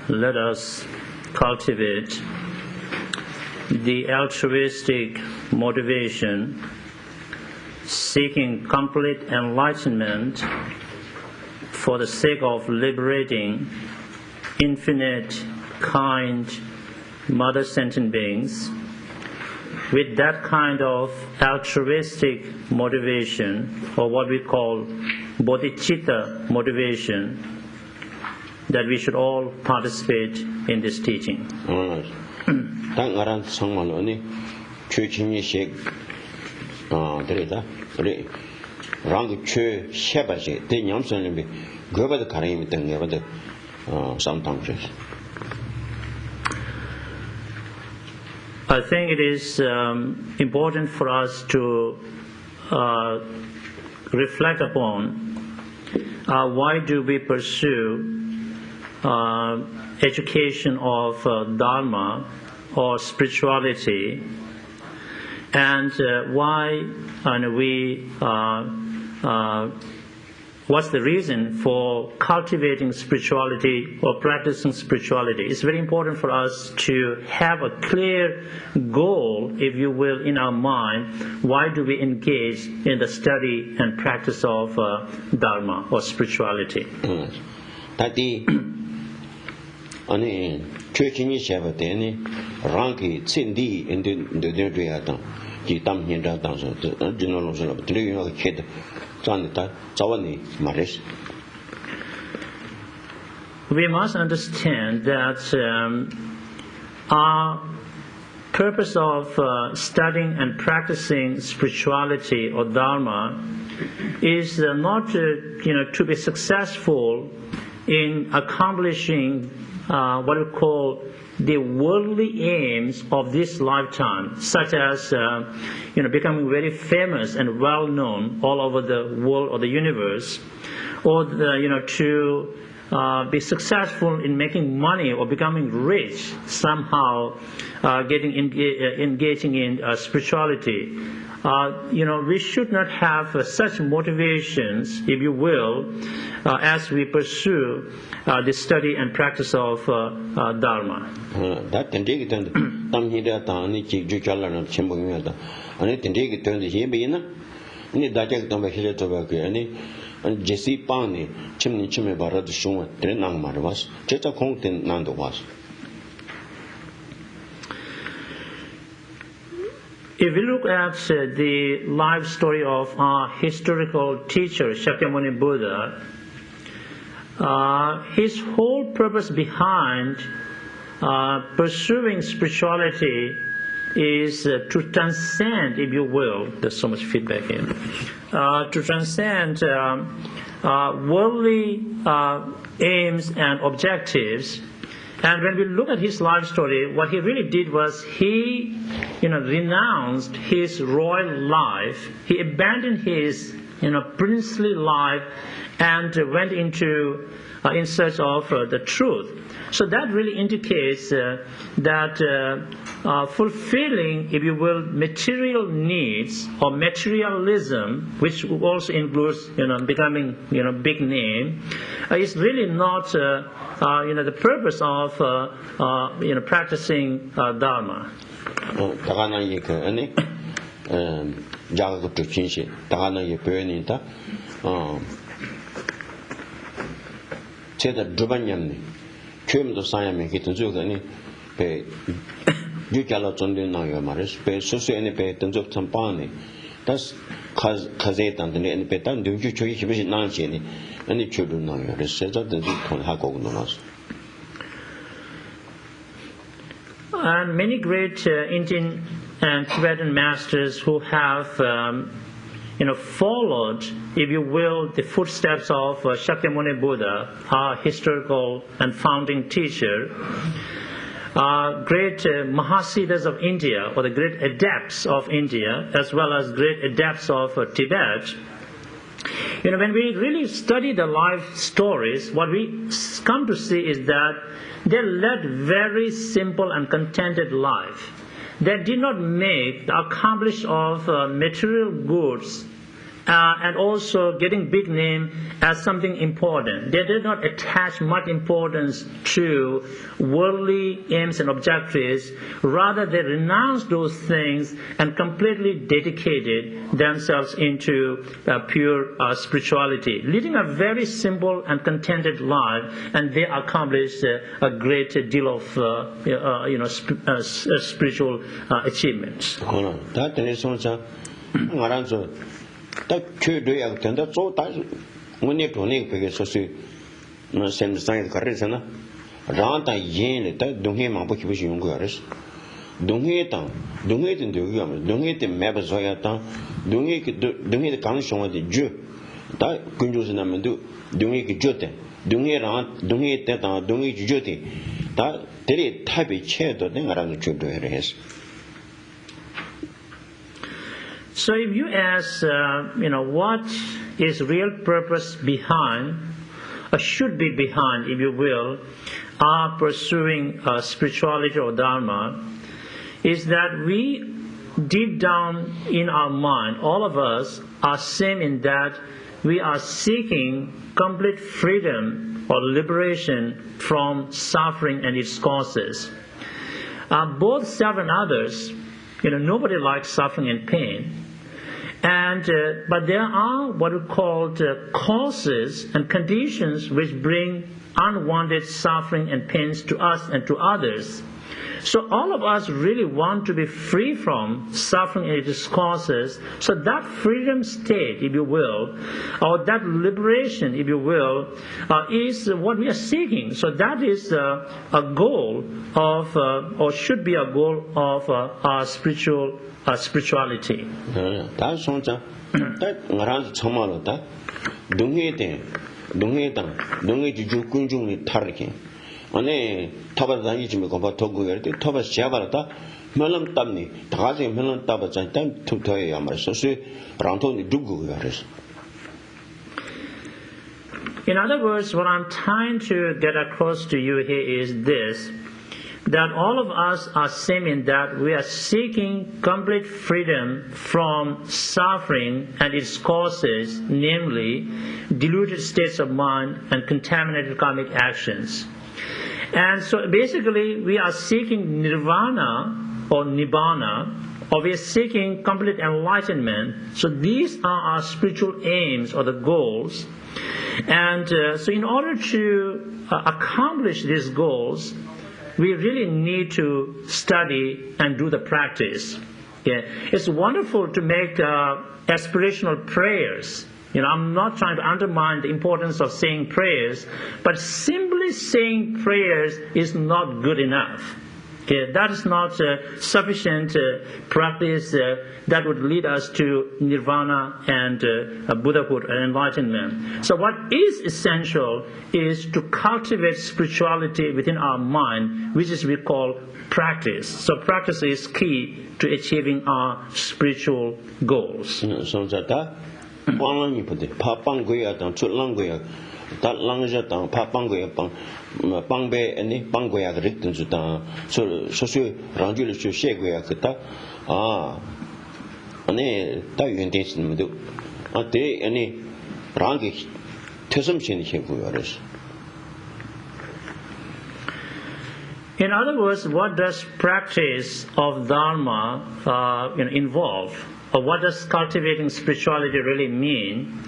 Let us cultivate the altruistic motivation seeking complete enlightenment for the sake of liberating infinite, kind, mother sentient beings. With that kind of altruistic motivation, or what we call bodhicitta motivation, that we should all participate in this teaching. I think it is important for us to reflect upon why do we pursue education of Dharma or spirituality, and what's the reason for cultivating spirituality or practicing spirituality. It's very important for us to have a clear goal, if you will, in our mind. Why do we engage in the study and practice of Dharma or spirituality? 아니 최진이 샤바데니 랑키 쳔디 인도네시아다 기담힌다 당서 진노로서 드리요 케드 잔다 자원이 말레스. We must understand that our purpose of studying and practicing spirituality or Dharma is not to be successful in accomplishing what we call the worldly aims of this lifetime, such as becoming very famous and well known all over the world or the universe, or to be successful in making money or becoming rich somehow, engaging in spirituality. We should not have such motivations, if you will, as we pursue the study and practice of Dharma. If we look at the life story of our historical teacher, Shakyamuni Buddha, his whole purpose behind pursuing spirituality is to transcend, if you will, there's so much feedback here, to transcend worldly aims and objectives. And when we look at his life story, what he really did was he, renounced his royal life. He abandoned his, princely life and went into in search of the truth. So that really indicates that fulfilling, if you will, material needs or materialism, which also includes, becoming, big name, is really not, the purpose of, practicing Dharma. Chum to Siam, Kitten Zugani, pay Jucala Zondi Naga Maris, pay Susu any pay Tenzuk Tampani. That's Kazet and the Petan, do you choose visit Nancy, any children Naga, the set of the Zukon Hakogunas. And many great Indian and Tibetan masters who have followed, if you will, the footsteps of Shakyamuni Buddha, our historical and founding teacher, great Mahasiddhas of India, or the great adepts of India, as well as great adepts of Tibet. When we really study the life stories, what we come to see is that they led very simple and contented life. They did not make the accomplishment of material goods and also getting big name as something important. They did not attach much importance to worldly aims and objectives. Rather, they renounced those things and completely dedicated themselves into pure spirituality, leading a very simple and contented life, and they accomplished a great deal of spiritual achievements. That could do a tender so that when you don't need because same sign Carisana, Ranta Yen, that don't hear my book with Jungaris. Don't hear down, don't hit in the Yum, don't hit the Mabazoyata, don't hit the connection with the Jew. That Kunjus and Amandu, don't hit Jote, don't hear around, don't hit that, don't hit Jote. That they type a chair to think around the trip to her head. So if you ask, what is real purpose behind, or should be behind, if you will, our pursuing spirituality or Dharma, is that we, deep down in our mind, all of us are same in that we are seeking complete freedom or liberation from suffering and its causes. Both self and others, nobody likes suffering and pain. But there are what we call causes and conditions which bring unwanted suffering and pains to us and to others. So all of us really want to be free from suffering and its causes. So that freedom state, if you will, or that liberation, if you will, is what we are seeking. So that is a goal of, or should be a goal of our spirituality. That's something that around tomorrow. That don't hit them, don't hit you, Kunjung Tariki. One Tabazan Jimmy Togo, the Tabas Javarata, Melam Tamni, Tazi Melam Tabazan, to Toyama, so Rantoni Dugu. In other words, what I'm trying to get across to you here is this, that all of us are same in that we are seeking complete freedom from suffering and its causes, namely deluded states of mind and contaminated karmic actions. And so basically we are seeking nirvana or nibbana, or we are seeking complete enlightenment. So these are our spiritual aims or the goals. And so in order to accomplish these goals, we really need to study and do the practice. Yeah. It's wonderful to make aspirational prayers. I'm not trying to undermine the importance of saying prayers, but simply saying prayers is not good enough. Okay, that is not sufficient practice that would lead us to nirvana and Buddhahood and enlightenment. So what is essential is to cultivate spirituality within our mind, which is we call practice. So practice is key to achieving our spiritual goals. That language tang pa pangwe pangbe ani pangwe ya rik tin zu tang so rangju le shu she gwe ya ta ani ta yuen de sin mu de ani rangi tesum shin she gwe ya res. In other words, what does practice of Dharma involve? Or what does cultivating spirituality really mean?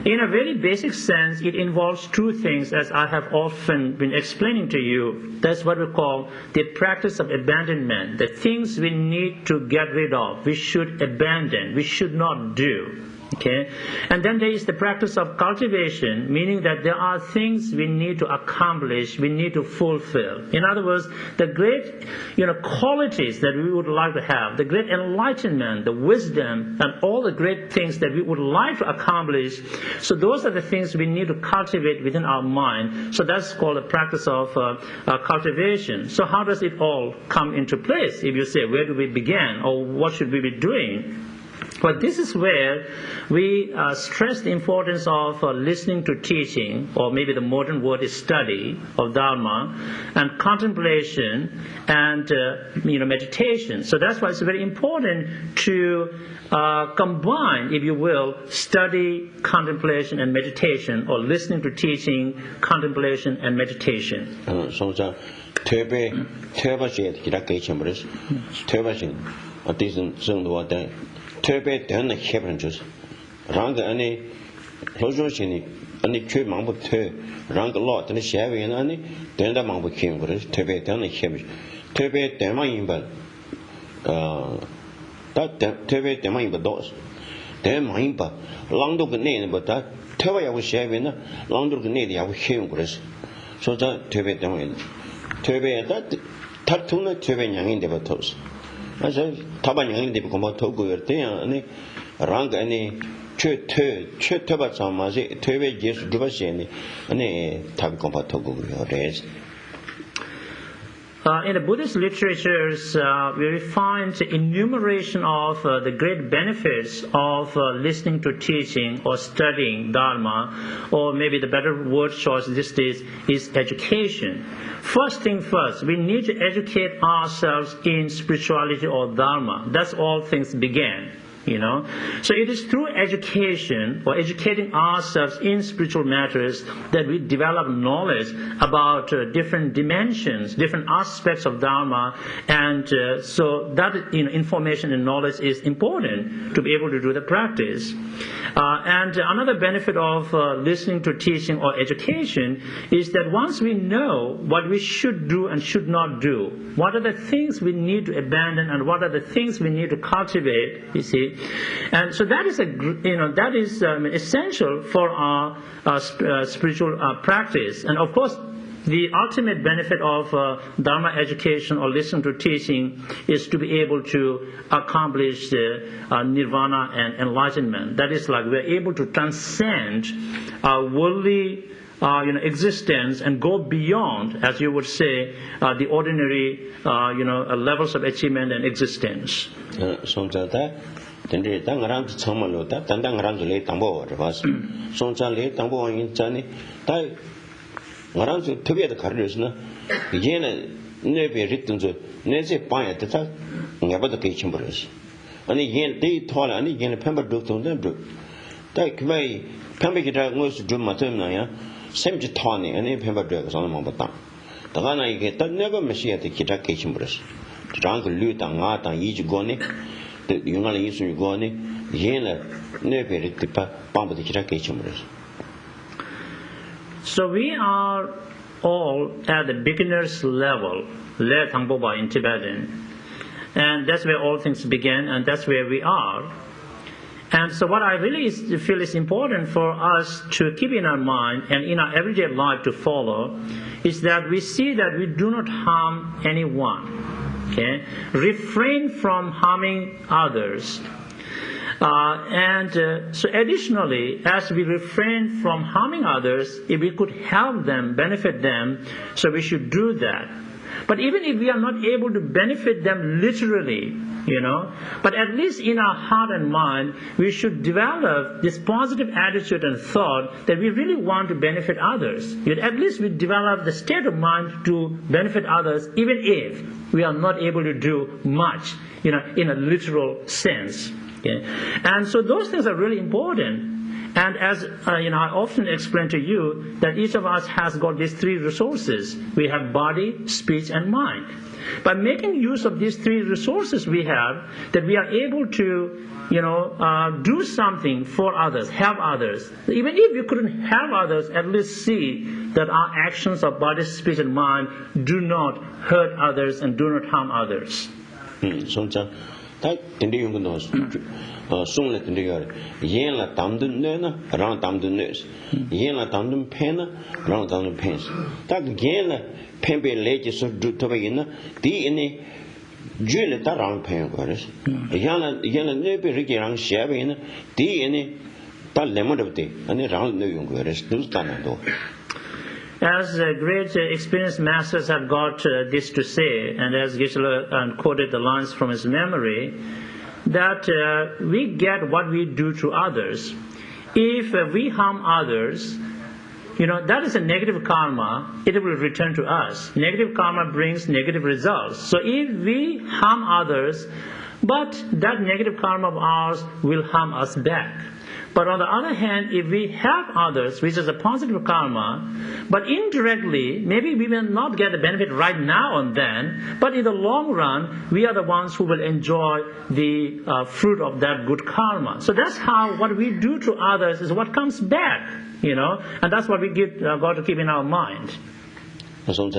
In a very basic sense, it involves two things, as I have often been explaining to you. That's what we call the practice of abandonment. The things we need to get rid of, we should abandon, we should not do. Okay? And then there is the practice of cultivation, meaning that there are things we need to accomplish, we need to fulfill. In other words, the great qualities that we would like to have, the great enlightenment, the wisdom, and all the great things that we would like to accomplish, so those are the things we need to cultivate within our mind. So that's called the practice of cultivation. So how does it all come into place? If you say, where do we begin, or what should we be doing? But this is where we stress the importance of listening to teaching, or maybe the modern word is study of Dharma, and contemplation and meditation. So that's why it's very important to combine, if you will, study, contemplation, and meditation, or listening to teaching, contemplation, and meditation. Töbe dönne kebren jus rang ani lojo shini ani kö mangbu tö rang lo dene shewe ani denda mangbu kim gure töbe dönne kebren töbe dema yimba ta töbe dema yimba dos dema yimba langdo ge ne ba ta töbe ya bu shewe na langdo ge ne ya bu kim gure so ta töbe dema töbe da tar tuna töbe nyangin de ba tos 아저 타반형인데 그거 토고요 때야니 랑 아니 최퇴바 참마지 퇴베 예수 두바시니 아니 답 공부 토고요 레스. In the Buddhist literatures, we find enumeration of the great benefits of listening to teaching or studying Dharma, or maybe the better word choice these days is education. First thing first, we need to educate ourselves in spirituality or Dharma. That's all things began. So it is through education or educating ourselves in spiritual matters that we develop knowledge about different dimensions, different aspects of Dharma, and so that information and knowledge is important to be able to do the practice. And another benefit of listening to teaching or education is that once we know what we should do and should not do, what are the things we need to abandon and what are the things we need to cultivate, you see. And so that is essential for our spiritual practice. And of course, the ultimate benefit of Dharma education or listening to teaching is to be able to accomplish nirvana and enlightenment. That is, like, we're able to transcend our worldly existence and go beyond, as you would say, the ordinary levels of achievement and existence. Tendri tangaram chamalo ta tandangaram le tambo was soncha le tambo yin chani ta ngaram su tobe da karles na yene nebe ritun zo neze paya ta ngaba da kai chimbres ani yen de thola ani yen pemba do to den do ta kmai pemba kita ngos du matem na ya semji thani ani pemba do so ma ba ta daga na ige ta neba mesiya te kita kai chimbres rang lu ta nga ta yi ji go ne So we are all at the beginner's level, Le Thangboba in Tibetan, and that's where all things begin, and that's where we are. And so what I really feel is important for us to keep in our mind and in our everyday life to follow is that we see that we do not harm anyone. Okay? Refrain from harming others. So additionally, as we refrain from harming others, if we could help them, benefit them, so we should do that. But even if we are not able to benefit them literally, but at least in our heart and mind, we should develop this positive attitude and thought that we really want to benefit others. Yet at least we develop the state of mind to benefit others, even if we are not able to do much, in a literal sense. Okay? And so those things are really important. And as I often explain to you that each of us has got these three resources. We have body, speech, and mind. By making use of these three resources we have, that we are able to, do something for others, help others. Even if we couldn't help others, at least see that our actions of body, speech, and mind do not hurt others and do not harm others. Sung le tende yore yen la tamdun ne na rang tamdun ne yen la tamdun pen na rang tamdun pen tak gen la pen be le ji so du to be na di ini ju le ta rang pen ko res yen la ne be ri ge rang xia be na di ini ta le mo de te ani rang ne yong ko res du ta na do. As great experienced masters have got this to say, and as Geshe quoted the lines from his memory, that we get what we do to others. If we harm others, that is a negative karma. It will return to us. Negative karma brings negative results. So if we harm others, but that negative karma of ours will harm us back. But on the other hand, if we help others, which is a positive karma, but indirectly, maybe we will not get the benefit right now and then, but in the long run, we are the ones who will enjoy the fruit of that good karma. So that's how what we do to others is what comes back, and that's what we got to keep in our mind. As great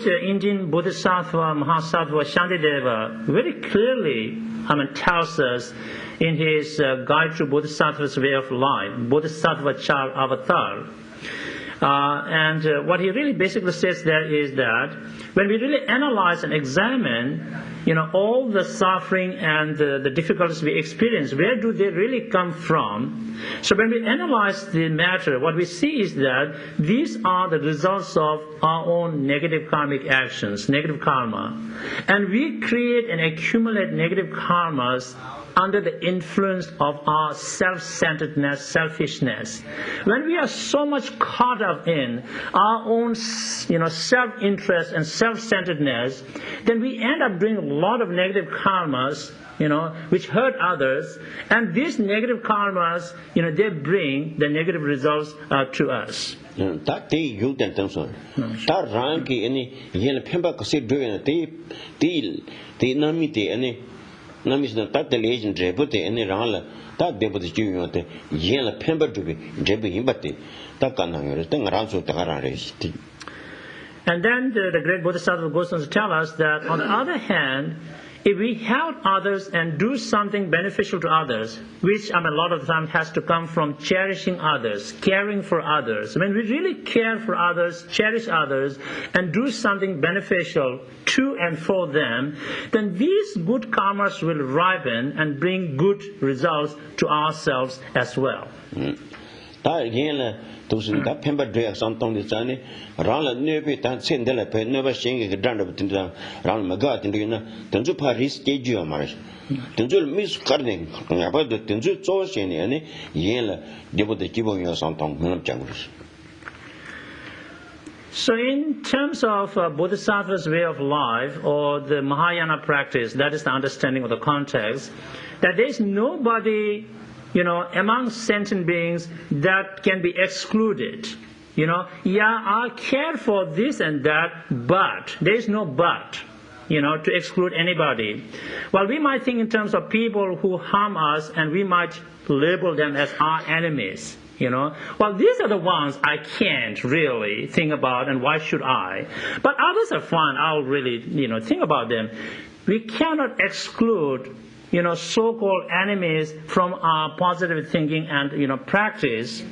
Indian Bodhisattva Mahasattva Shantideva very clearly tells us in his Guide to Bodhisattva's Way of Life, Bodhisattva Char Avatar. And what he really basically says there is that when we really analyze and examine, all the suffering and the difficulties we experience, where do they really come from? So when we analyze the matter, what we see is that these are the results of our own negative karmic actions, negative karma. And we create and accumulate negative karmas under the influence of our self-centeredness, selfishness. When we are so much caught up in our own, self-interest and self-centeredness, then we end up doing a lot of negative karmas, which hurt others. And these negative karmas, they bring the negative results to us. Ta te yu den tang so ta rang ki ani yen phemba ko se do yen te nami te ani nami se ta te le jin je bu te ani rang la ta de bu ji yu te yen la phemba du bi je bu yin ba te ta kan na yo te ngarang so ta ra re ti. And then the great Bodhisattva goes on to tell us that on the other hand, if we help others and do something beneficial to others, which a lot of the time has to come from cherishing others, caring for others. When we really care for others, cherish others, and do something beneficial to and for them, then these good karmas will ripen and bring good results to ourselves as well. Tosin da pemba drea santong de chane rang la nebe tan chen de la pe neba shing ge dan de tin da rang ma ga tin de na tenju pa ris ke ju ma res tenju mis karne nga ba de tenju zo shen ne ne yen la de bo de ji bo yo santong nam chang res. So in terms of Bodhisattva's way of life or the Mahayana practice, that is the understanding of the context, that there is nobody among sentient beings that can be excluded. I care for this and that, but there is no but, to exclude anybody. Well, we might think in terms of people who harm us, and we might label them as our enemies. Well, these are the ones I can't really think about, and why should I? But others are fine. I'll really, think about them. we cannot exclude, so-called enemies from our positive thinking and, practice.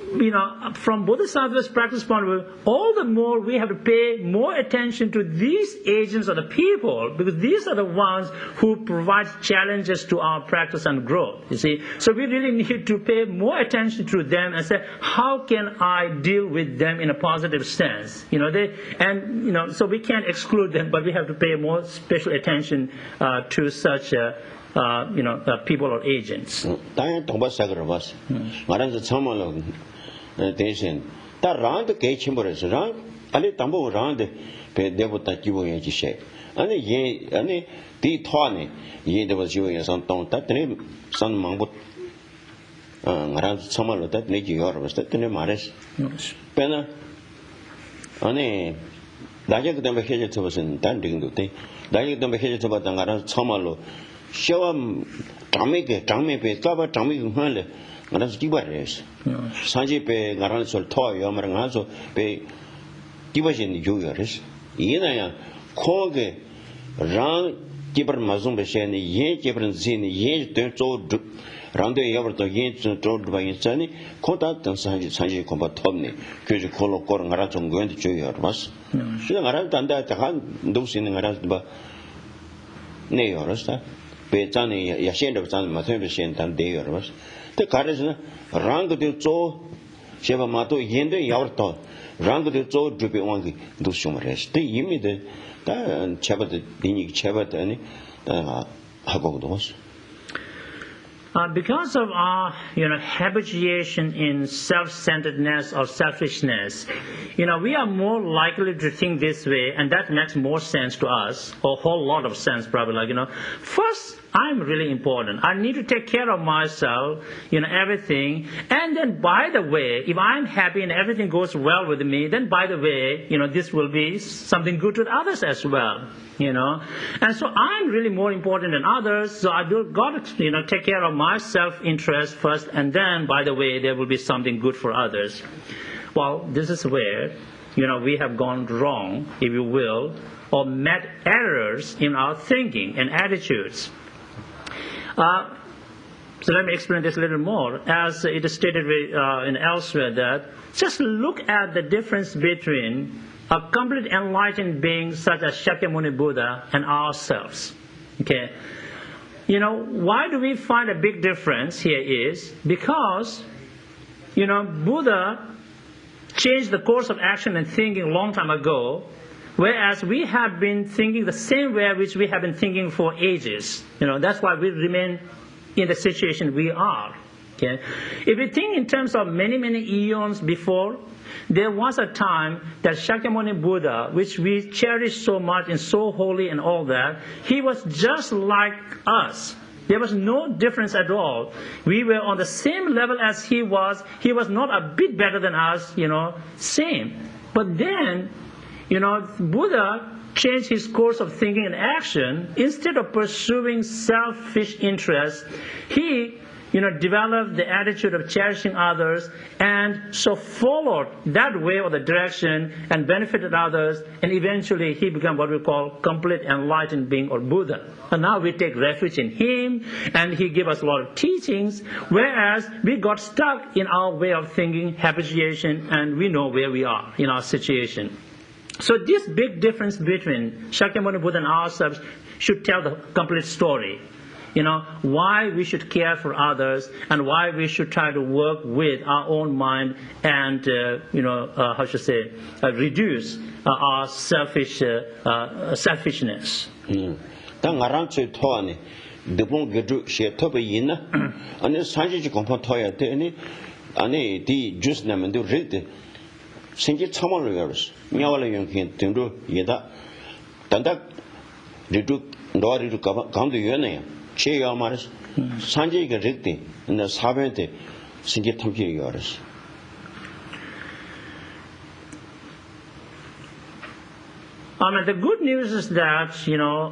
From Bodhisattva's practice point of view, all the more we have to pay more attention to these agents of the people, because these are the ones who provide challenges to our practice and growth, you see. So we really need to pay more attention to them and say, how can I deal with them in a positive sense? So we can't exclude them, but we have to pay more special attention to such people or agents. Tenzin, ta rang de ge chimbo re rang, ale tambo rang de pe devo ta jibo yin ji she. Ane di thwa ne, yin de was jibo yin san tong ta tene san mangbo. Ngarang sama lo ta ne ji yor was ta tene mares. Pena ane daje ke tambe heje to was tan ding do te. Daje ke tambe heje to ba ngarang sama lo. Shawa tangme pe ka ba tangme hu le. Ngarang jibo res. Sanji pe ngarang sol to yo mar nga so pe dibajin yo yores yena ya khoge rang kibar mazum be shen ye kibran zin ye de zo rang de yo to ye zo ba yin chani khota tan sanji komba thomne kyeju kholo kor ngarang jong gwen de yo ros shila ngarang tanda ta han do sin ngarang ba ne yoros ta pe chani ya shen de chan ma thwe be shen tan de yoros te kares rang de zo sheba mato yende yawarto rang de zo drupe wangi do shumres te yimi de ta cheba de dini cheba de ni hago dos. Because of our, habituation in self-centeredness or selfishness, we are more likely to think this way, and that makes more sense to us, or a whole lot of sense probably. First, I'm really important. I need to take care of myself, everything. And then, by the way, if I'm happy and everything goes well with me, then by the way, this will be something good to others as well, And so I'm really more important than others. So I got to, take care of my self-interest first, and then, by the way, there will be something good for others. Well, this is where, we have gone wrong, if you will, or met errors in our thinking and attitudes. So let me explain this a little more. As it is stated in elsewhere, that just look at the difference between a complete enlightened being such as Shakyamuni Buddha and ourselves. Okay, why do we find a big difference here is because, Buddha changed the course of action and thinking a long time ago, whereas we have been thinking the same way which we have been thinking for ages. That's why we remain in the situation we are. Okay? If we think in terms of many, many eons before, there was a time that Shakyamuni Buddha, which we cherish so much and so holy and all that, he was just like us. There was no difference at all. We were on the same level as he was. He was not a bit better than us, same. But then, Buddha changed his course of thinking and action. Instead of pursuing selfish interests, he developed the attitude of cherishing others, and so followed that way or the direction and benefited others, and eventually he became what we call complete enlightened being or Buddha. And now we take refuge in him, and he gave us a lot of teachings, whereas we got stuck in our way of thinking, habituation, and we know where we are in our situation. So this big difference between Shakyamuni Buddha and ourselves should tell the complete story. Why we should care for others and why we should try to work with our own mind and, reduce our selfishness. Che Yamaris, Sanjay Rikti, and the Savente, Sinjatampi Yoris. The good news is that,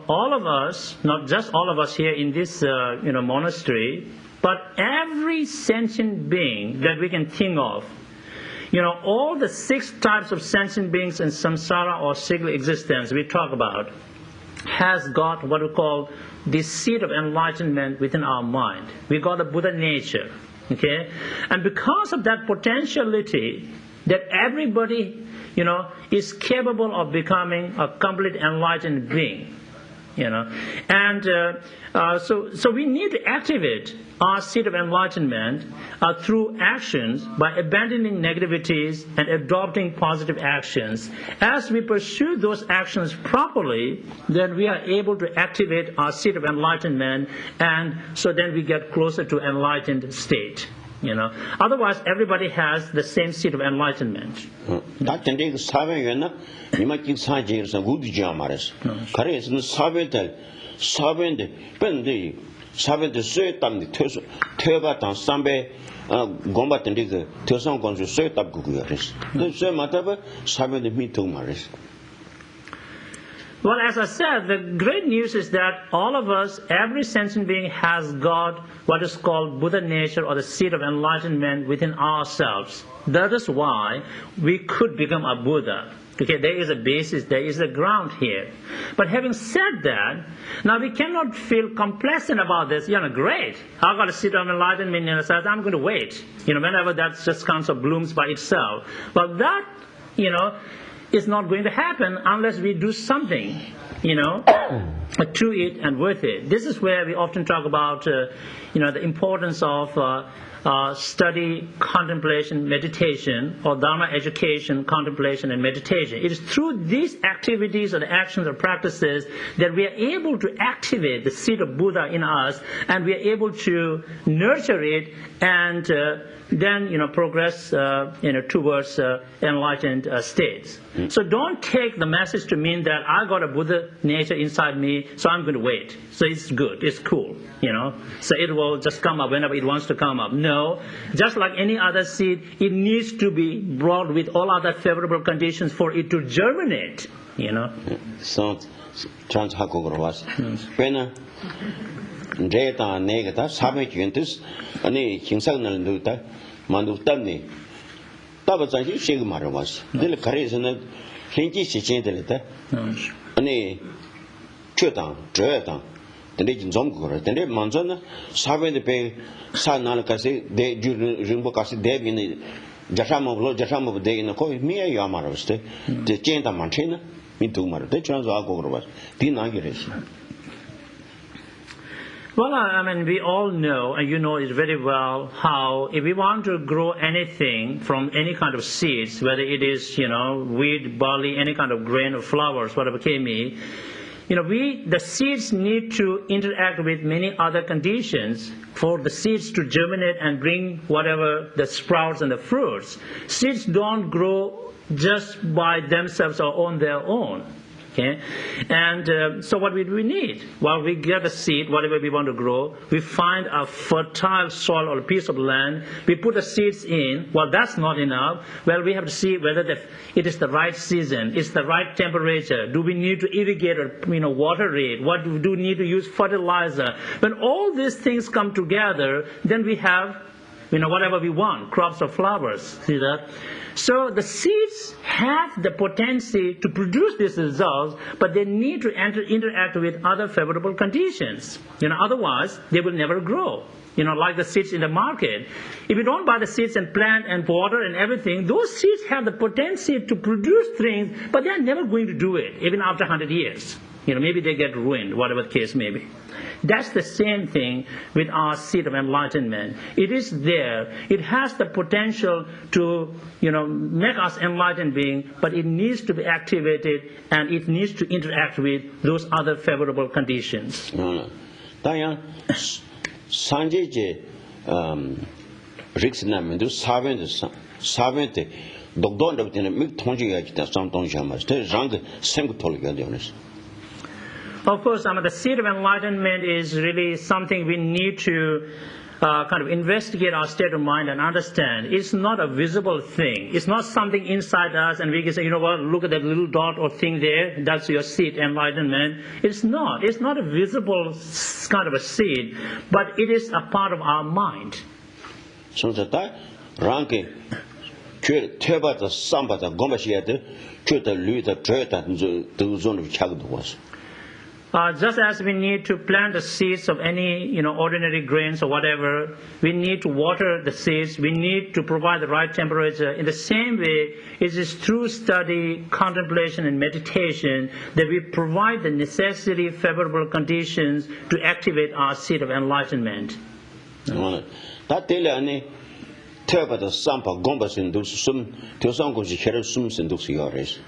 all of us, not just all of us here in this, monastery, but every sentient being that we can think of, all the 6 types of sentient beings in samsara or single existence we talk about has got what we call the seed of enlightenment within our mind. We got a Buddha nature, okay? And because of that potentiality that everybody, is capable of becoming a complete enlightened being, and so we need to activate our seed of enlightenment through actions by abandoning negativities and adopting positive actions. As we pursue those actions properly, then we are able to activate our seed of enlightenment, and so then we get closer to enlightened state. Otherwise everybody has the same seed of enlightenment. Well, as I said, the great news is that all of us, every sentient being has got what is called Buddha nature or the seed of enlightenment within ourselves. That is why we could become a Buddha. Okay, there is a basis, there is a ground here. But having said that, now we cannot feel complacent about this. Great, I've got a seed of enlightenment in ourselves, I'm going to wait. Whenever that just comes or blooms by itself. But that, is not going to happen unless we do something, to it and with it. This is where we often talk about, the importance of study, contemplation, meditation, or Dharma education, contemplation, and meditation. It is through these activities or the actions or practices that we are able to activate the seed of Buddha in us, and we are able to nurture it and then progress towards enlightened states. So don't take the message to mean that I got a Buddha nature inside me, so I'm going to wait. So it's good, it's cool, so it will just come up whenever it wants to come up. No, just like any other seed, it needs to be brought with all other favorable conditions for it to germinate. So chance was when Jeta negata Sami Gentis ani Kingsang Luta Mandu Tamni Tabazaki Shigmar was. Del Karizan Hinki Sichin ani Chutan, Joetan, the Legend Zomgur, the name Manzana, Sabe the Pay San Alcasi, de Jumbocasi Deb in Jasham of Day in the Koi, Mia Yamaroste, the Genta Manchina, Mintumar, the Translator was Dinagiris. Well, we all know, and you know it very well, how if we want to grow anything from any kind of seeds, whether it is, wheat, barley, any kind of grain or flowers, whatever it may be, the seeds need to interact with many other conditions for the seeds to germinate and bring whatever the sprouts and the fruits. Seeds don't grow just by themselves or on their own. Okay? And so what we need? Well, we get a seed, whatever we want to grow, we find a fertile soil or a piece of land, we put the seeds in. Well, that's not enough. Well, we have to see whether it is the right season, it's the right temperature, do we need to irrigate or water it, what do we need to use fertilizer. When all these things come together, then we have whatever we want, crops or flowers. See that? So the seeds have the potency to produce these results, but they need to interact with other favorable conditions. Otherwise they will never grow. Like the seeds in the market. If you don't buy the seeds and plant and water and everything, those seeds have the potency to produce things, but they are never going to do it, even after 100 years. Maybe they get ruined, whatever the case may be. That's the same thing with our seed of enlightenment. It is there. It has the potential to, make us enlightened being, but it needs to be activated and it needs to interact with those other favorable conditions. Sanjay Rixnam, Savente, Dogdon of the Miktonji, some Donjamas, the Rang Semtol. Of course, the seed of enlightenment is really something we need to kind of investigate our state of mind and understand. It's not a visible thing. It's not something inside us and we can say, look at that little dot or thing there, that's your seed, enlightenment. It's not. It's not a visible kind of a seed, but it is a part of our mind. So that ranking 그 퇴바다 삼바다 공부시야데 그다 류다 저다 두존을 차고도 왔어. Just as we need to plant the seeds of any, ordinary grains or whatever, we need to water the seeds, we need to provide the right temperature. In the same way, it is through study, contemplation, and meditation that we provide the necessary favorable conditions to activate our seed of enlightenment. 다 텔레네 퇴바다 삼바 공부신도 숨 교상고시 해를 숨신도 시어레스.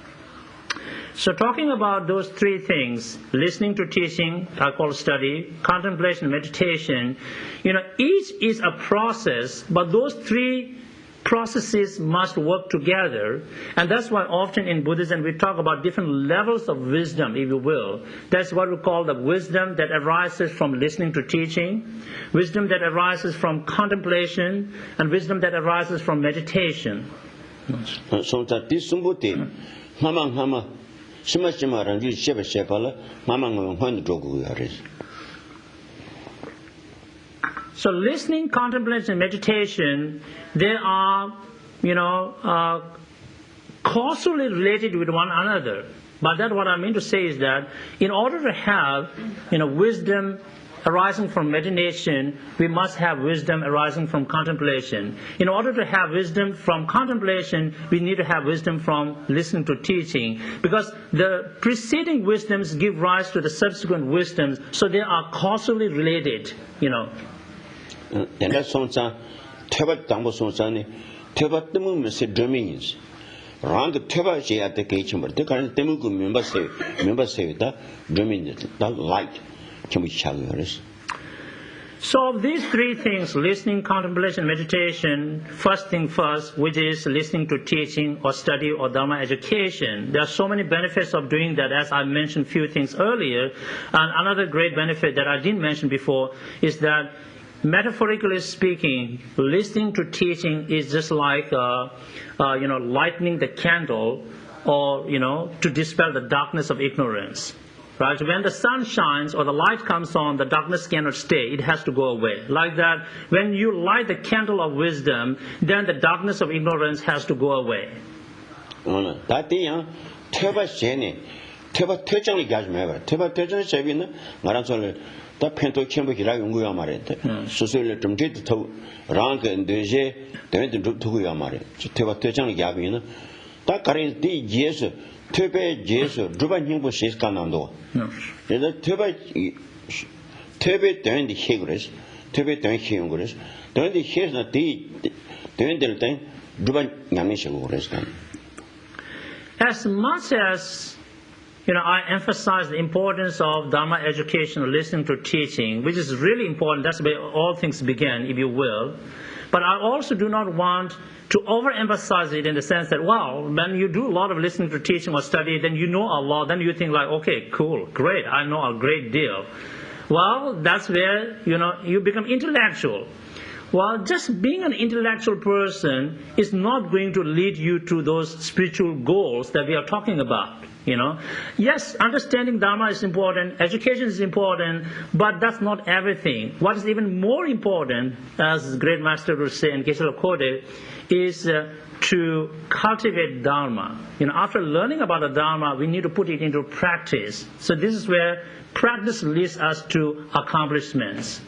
So talking about those three things, listening to teaching, I call study, contemplation, meditation, each is a process, but those three processes must work together. And that's why often in Buddhism we talk about different levels of wisdom, if you will. That's what we call the wisdom that arises from listening to teaching, wisdom that arises from contemplation, and wisdom that arises from meditation. So that this hama 심마심마랑 이 셰베셰발라 마망은 환도고 야레스. So listening, contemplation, and meditation, they are, causally related with one another. But that what I mean to say is that in order to have, wisdom arising from meditation, we must have wisdom arising from contemplation. In order to have wisdom from contemplation, we need to have wisdom from listening to teaching. Because the preceding wisdoms give rise to the subsequent wisdoms, so they are causally related, 내가 손자 퇴바 당보 손자니 퇴바 때문에 세 드미니스. 랑그 퇴바 제한테 개치 뭐 그런 때문에 그 멤버세다 드미니스 다 라이트 So of these three things, listening, contemplation, meditation, first thing first, which is listening to teaching or study or Dharma education, there are so many benefits of doing that, as I mentioned a few things earlier. And another great benefit that I didn't mention before is that, metaphorically speaking, listening to teaching is just like, lighting the candle or, to dispel the darkness of ignorance. Right? When the sun shines or the light comes on, the darkness cannot stay. It has to go away. Like that, when you light the candle of wisdom, then the darkness of ignorance has to go away. 퇴배 제수 주반 행보 시스칸난도 그래서 퇴배 되는데 해그레스 퇴배 되는 해용 그래서 되는데 해서 되는데 때 주반 양내시고 그래서 as much as I emphasize the importance of Dharma education, listening to teaching, which is really important. That's where all things begin, if you will. But I also do not want to overemphasize it in the sense that, when you do a lot of listening to teaching or study, then you know a lot, then you think like, okay, cool, great, I know a great deal. Well, that's where, you become intellectual. Well, just being an intellectual person is not going to lead you to those spiritual goals that we are talking about. Yes, understanding Dharma is important, education is important, but that's not everything. What is even more important, as the great master would say in Geshe quoted, is to cultivate Dharma. After learning about the Dharma, we need to put it into practice. So this is where practice leads us to accomplishments.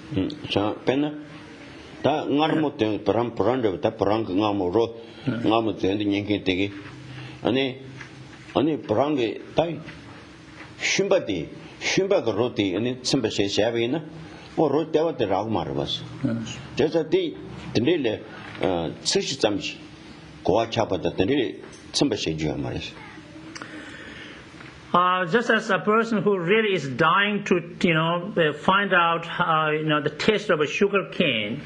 다 ngamu te param 다 param ngamu ro ngamu te nyenge tege 아니 parange tai shumba roti 아니 simba she shabina o ro tewa te ragu marwas jesa ti tendele tsishi zamji goa chapata tendele simba she ju maris. Just as a person who really is dying to, find out, the taste of a sugar cane,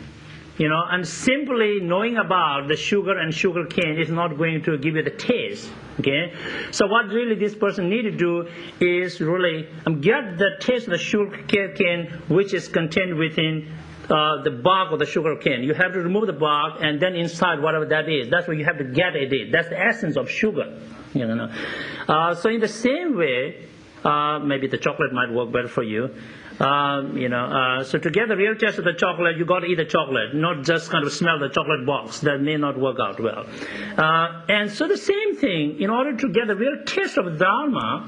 and simply knowing about the sugar and sugar cane is not going to give you the taste. Okay, so what really this person need to do is really get the taste of the sugar cane which is contained within the bark of the sugar cane. You have to remove the bark, and then inside whatever that is, that's what you have to get it. That's the essence of sugar. So in the same way, maybe the chocolate might work better for you. So to get the real taste of the chocolate, you got to eat the chocolate, not just kind of smell the chocolate box. That may not work out well. And so the same thing, in order to get the real taste of Dharma,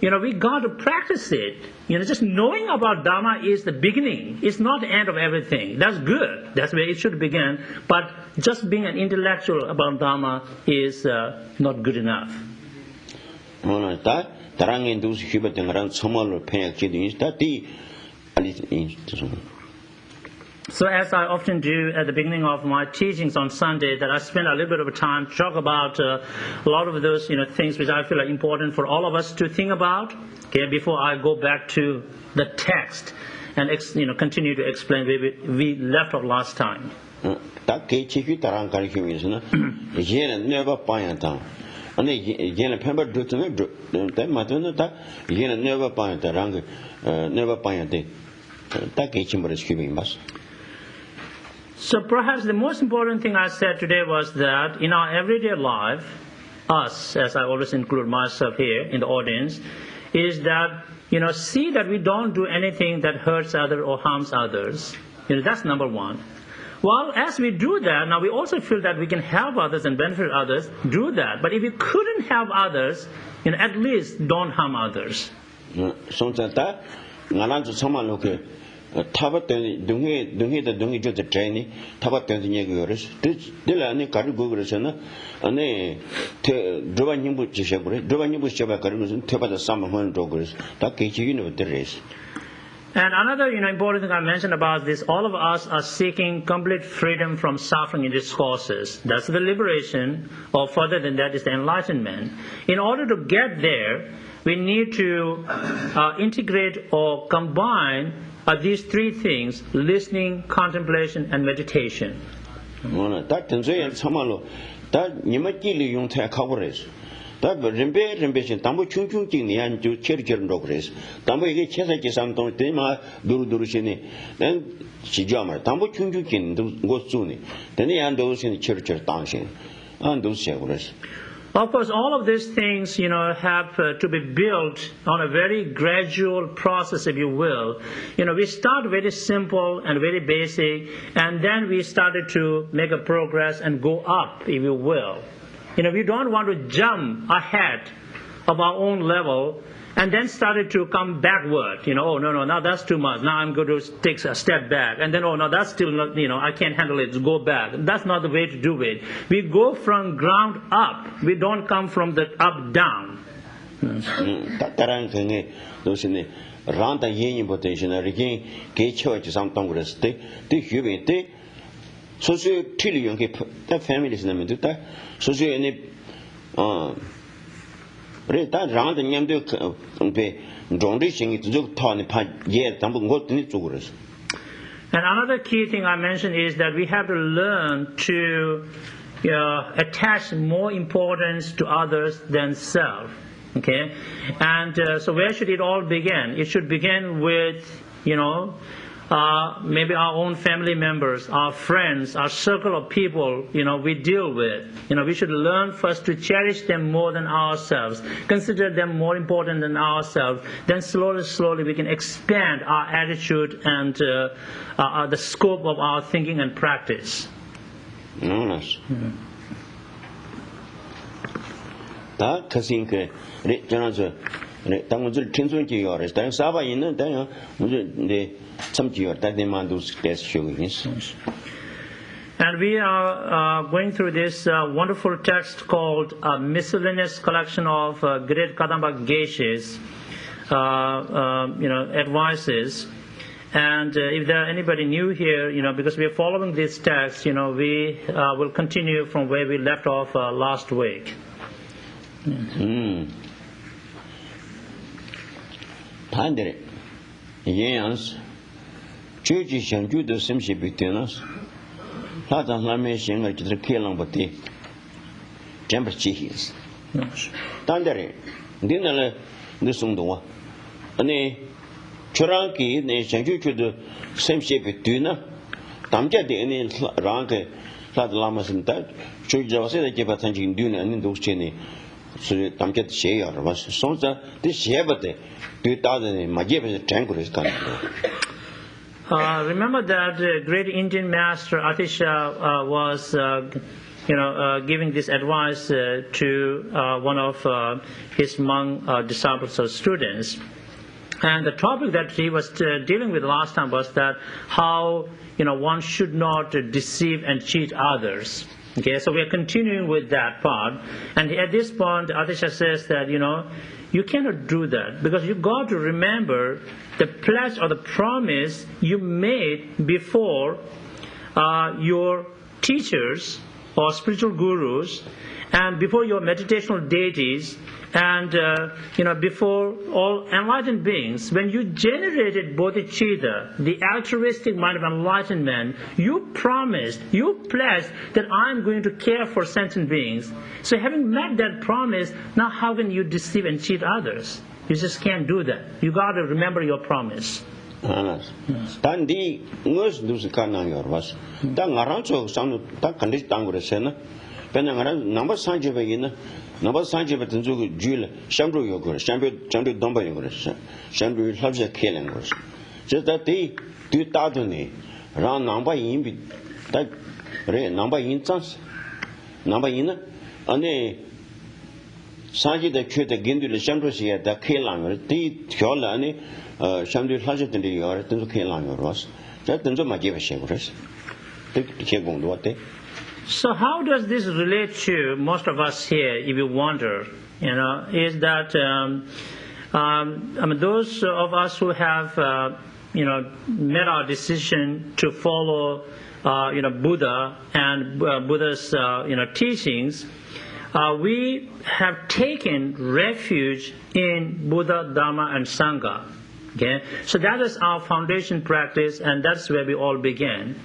we got to practice it. Just knowing about Dharma is the beginning. It's not the end of everything. That's good. That's where it should begin. But just being an intellectual about Dharma is not good enough. So as I often do at the beginning of my teachings on Sunday, that I spend a little bit of time to talk about a lot of those things which I feel are important for all of us to think about, before I go back to the text and continue to explain where we left off last time. So perhaps the most important thing I said today was that in our everyday life, us, as I always include myself here in the audience, is that, see that we don't do anything that hurts others or harms others. That's number one. Well, as we do that, now we also feel that we can help others and benefit others, do that. But if you couldn't help others, at least don't harm others. And another important thing I mentioned about this, all of us are seeking complete freedom from suffering in these courses. That's the liberation, or further than that is the enlightenment. In order to get there, we need to integrate or combine these three things: listening, contemplation, and meditation. Of course, all of these things, have to be built on a very gradual process, if you will. We start very simple and very basic, and then we started to make a progress and go up, if you will. We don't want to jump ahead of our own level and then started to come backward. Oh, no, now that's too much. Now I'm going to take a step back. And then, oh, no, that's still not, I can't handle it. Go back. That's not the way to do it. We go from ground up. We don't come from the up down. And another key thing I mentioned is that we have to learn to attach more importance to others than self. Okay? And so where should it all begin? It should begin with, maybe our own family members, our friends, our circle of people, we deal with. We should learn first to cherish them more than ourselves, consider them more important than ourselves. Then slowly we can expand our attitude and the scope of our thinking and practice. Nice. And we are going through this wonderful text called Miscellaneous collection of great Kadampa Geshes, advices. And if there are anybody new here, because we are following this text, we will continue from where we left off last week. Pandere, yes, Church shall do the same ship between us. Not on Lamation to the Kilang Bati. Temper cheese. Tandere, dinner the Sundua. And a Churanki, they shall do the same ship between us. Tamja the any rank, Flat Lamas and that. Church was said that Japan Duna and those cheney. so tamchet share was so the shebate 2000 majib tranquil kind. Remember that great Indian master Atisha was giving this advice to one of his monk disciples or students. And the topic that he was dealing with last time was that how one should not deceive and cheat others. Okay, so we are continuing with that part. And at this point, Atisha says that you cannot do that because you got to remember the pledge or the promise you made before your teachers or spiritual gurus, and before your meditational deities, and before all enlightened beings. When you generated bodhicitta, the altruistic mind of enlightenment, you promised, you pledged that I'm going to care for sentient beings. So having met that promise, now how can you deceive and cheat others? You just can't do that. You got to remember your promise. Dan di ngus dus kanang yor was. Dan ngarang so sang ta kandis tangure sena. Pen ngarang number sanje be yin. Number sanje be tenzu jule shambru yogore. Shambru domba yogore. Shambru labja kelen gores. Just that they do ta done. Ran number yin bi ta re number yin chans. Number yin ane sanje de chue de gindu le shambru sia da kelang ti thyola ane Shamdu Hajat in the yard, then okay, long was. That then my give a shivers. So, how does this relate to most of us here, if you wonder? Is that those of us who have made our decision to follow Buddha and Buddha's teachings, we have taken refuge in Buddha, Dharma, and Sangha. Okay, so that is our foundation practice, and that's where we all began.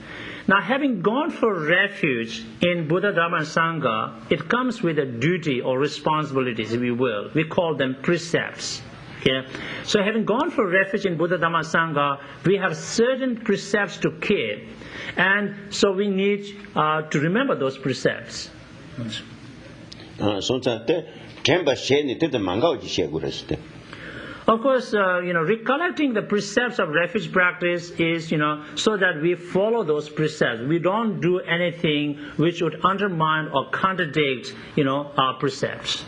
Now, having gone for refuge in Buddha, Dharma, and Sangha, it comes with a duty or responsibilities, if you will. We call them precepts. Okay, so having gone for refuge in Buddha, Dharma, and Sangha, we have certain precepts to keep, and so we need to remember those precepts. Of course, recollecting the precepts of refuge practice is, so that we follow those precepts. We don't do anything which would undermine or contradict, our precepts.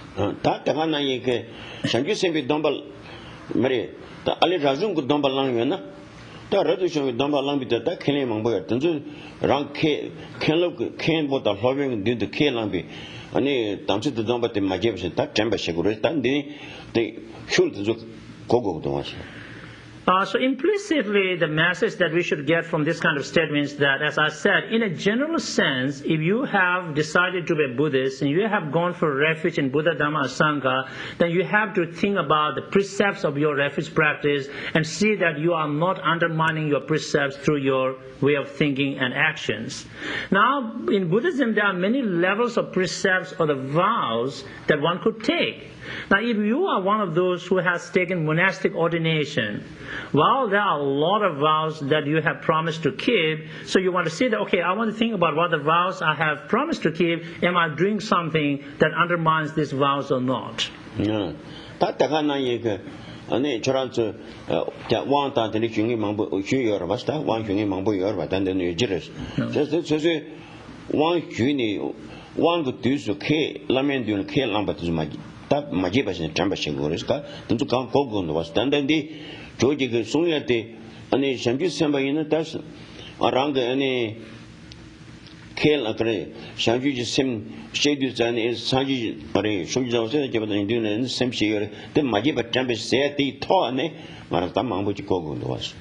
So implicitly, the message that we should get from this kind of statement is that, as I said, in a general sense, if you have decided to be a Buddhist and you have gone for refuge in Buddha, Dhamma, and Sangha, then you have to think about the precepts of your refuge practice and see that you are not undermining your precepts through your way of thinking and actions. Now, in Buddhism, there are many levels of precepts or the vows that one could take. Now, if you are one of those who has taken monastic ordination, well, there are a lot of vows that you have promised to keep, so you want to see that, okay, I want to think about what the vows I have promised to keep. Am I doing something that undermines these vows or not? Majibas Chambership Goriska, then to come Kogun was done then the Georgie Sungate and a Shambu Samba in a dash around any Kale Akre, Shambu Sim Shadus and Sanji Pare, Shuja, doing the same year, then Majiba Chamber said the Tone, Maratama, which Kogun was.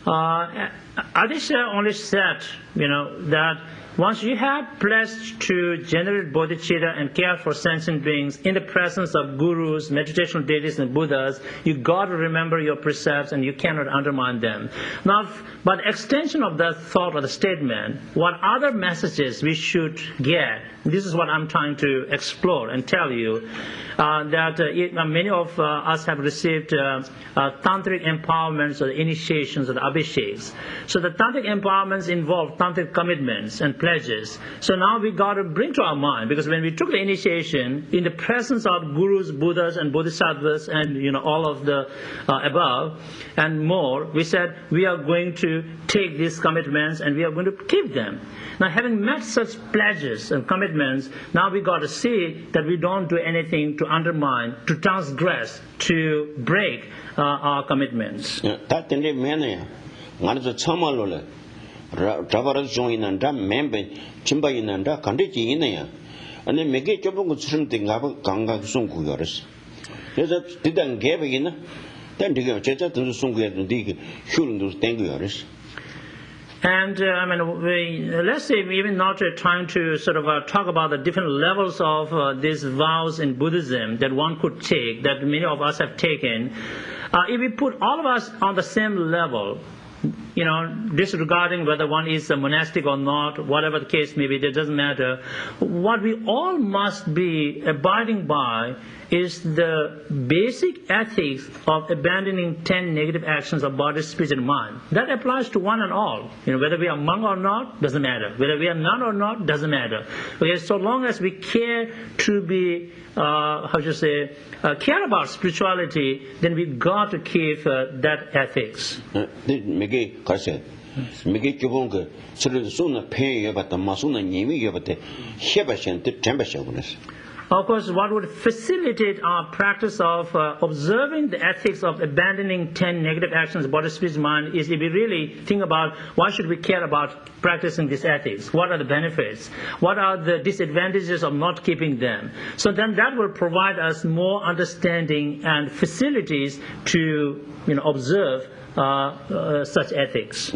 Adisha only said, that once you have pledged to generate bodhicitta and care for sentient beings in the presence of gurus, meditational deities, and Buddhas, you got to remember your precepts and you cannot undermine them. Now, but extension of that thought or the statement, what other messages we should get, this is what I'm trying to explore and tell you, that many of us have received tantric empowerments or initiations or the abhisheks. So the tantric empowerments involve tantric commitments and pledges. So now we got to bring to our mind, because when we took the initiation, in the presence of gurus, Buddhas, and Bodhisattvas, and all of the above and more, we said we are going to take these commitments and we are going to keep them. Now, having met such pledges and commitments, now we got to see that we don't do anything to undermine, to transgress, to break our commitments. And let's say we even not trying to sort of talk about the different levels of these vows in Buddhism that one could take, that many of us have taken. If we put all of us on the same level, disregarding whether one is a monastic or not, whatever the case may be, it doesn't matter. What we all must be abiding by is the basic ethics of abandoning 10 negative actions of body, speech, and mind. That applies to one and all. Whether we are monk or not, doesn't matter. Whether we are nun or not, doesn't matter. Okay, so long as we care to be, care about spirituality, then we got to keep that ethics. Of course, what would facilitate our practice of observing the ethics of abandoning 10 negative actions, body, speech, mind, is if we really think about why should we care about practicing these ethics? What are the benefits? What are the disadvantages of not keeping them? So then that will provide us more understanding and facilities to observe such ethics.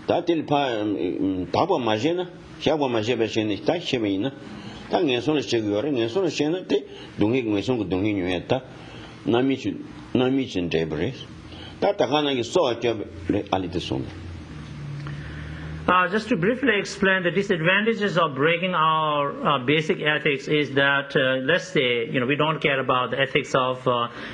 Tatil pa tabo majena shabo majebe sheni ta shemina ta ngesona chegore ngesona shena te dungi ngesona dungi nyeta nami chin debre ta takana ki so achabe alite sona. Just to briefly explain the disadvantages of breaking our basic ethics is that, let's say, we don't care about the ethics of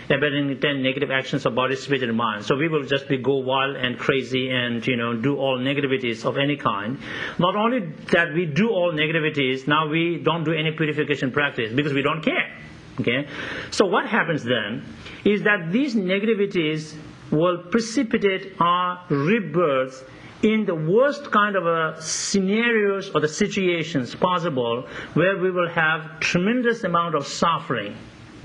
abandoning 10 negative actions of body, speech, and mind. So we will just go wild and crazy and, do all negativities of any kind. Not only that we do all negativities, now we don't do any purification practice because we don't care. Okay? So what happens then is that these negativities will precipitate our rebirth in the worst kind of scenarios or the situations possible where we will have tremendous amount of suffering.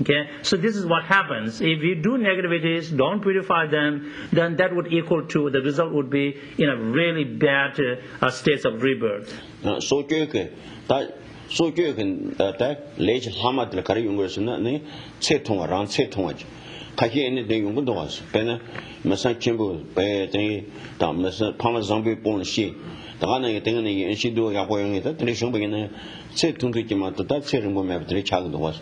Okay, so this is what happens. If you do negativities, don't purify them, then that would equal to, the result would be in a really bad states of rebirth. Kahi anything you would was, Pena, Massa Chimbo, Massa Pamazambi Bon Shi, the Hana thing and she do Yapoing, that tradition beginner, said to Kimata, that ceremony of 3 child was.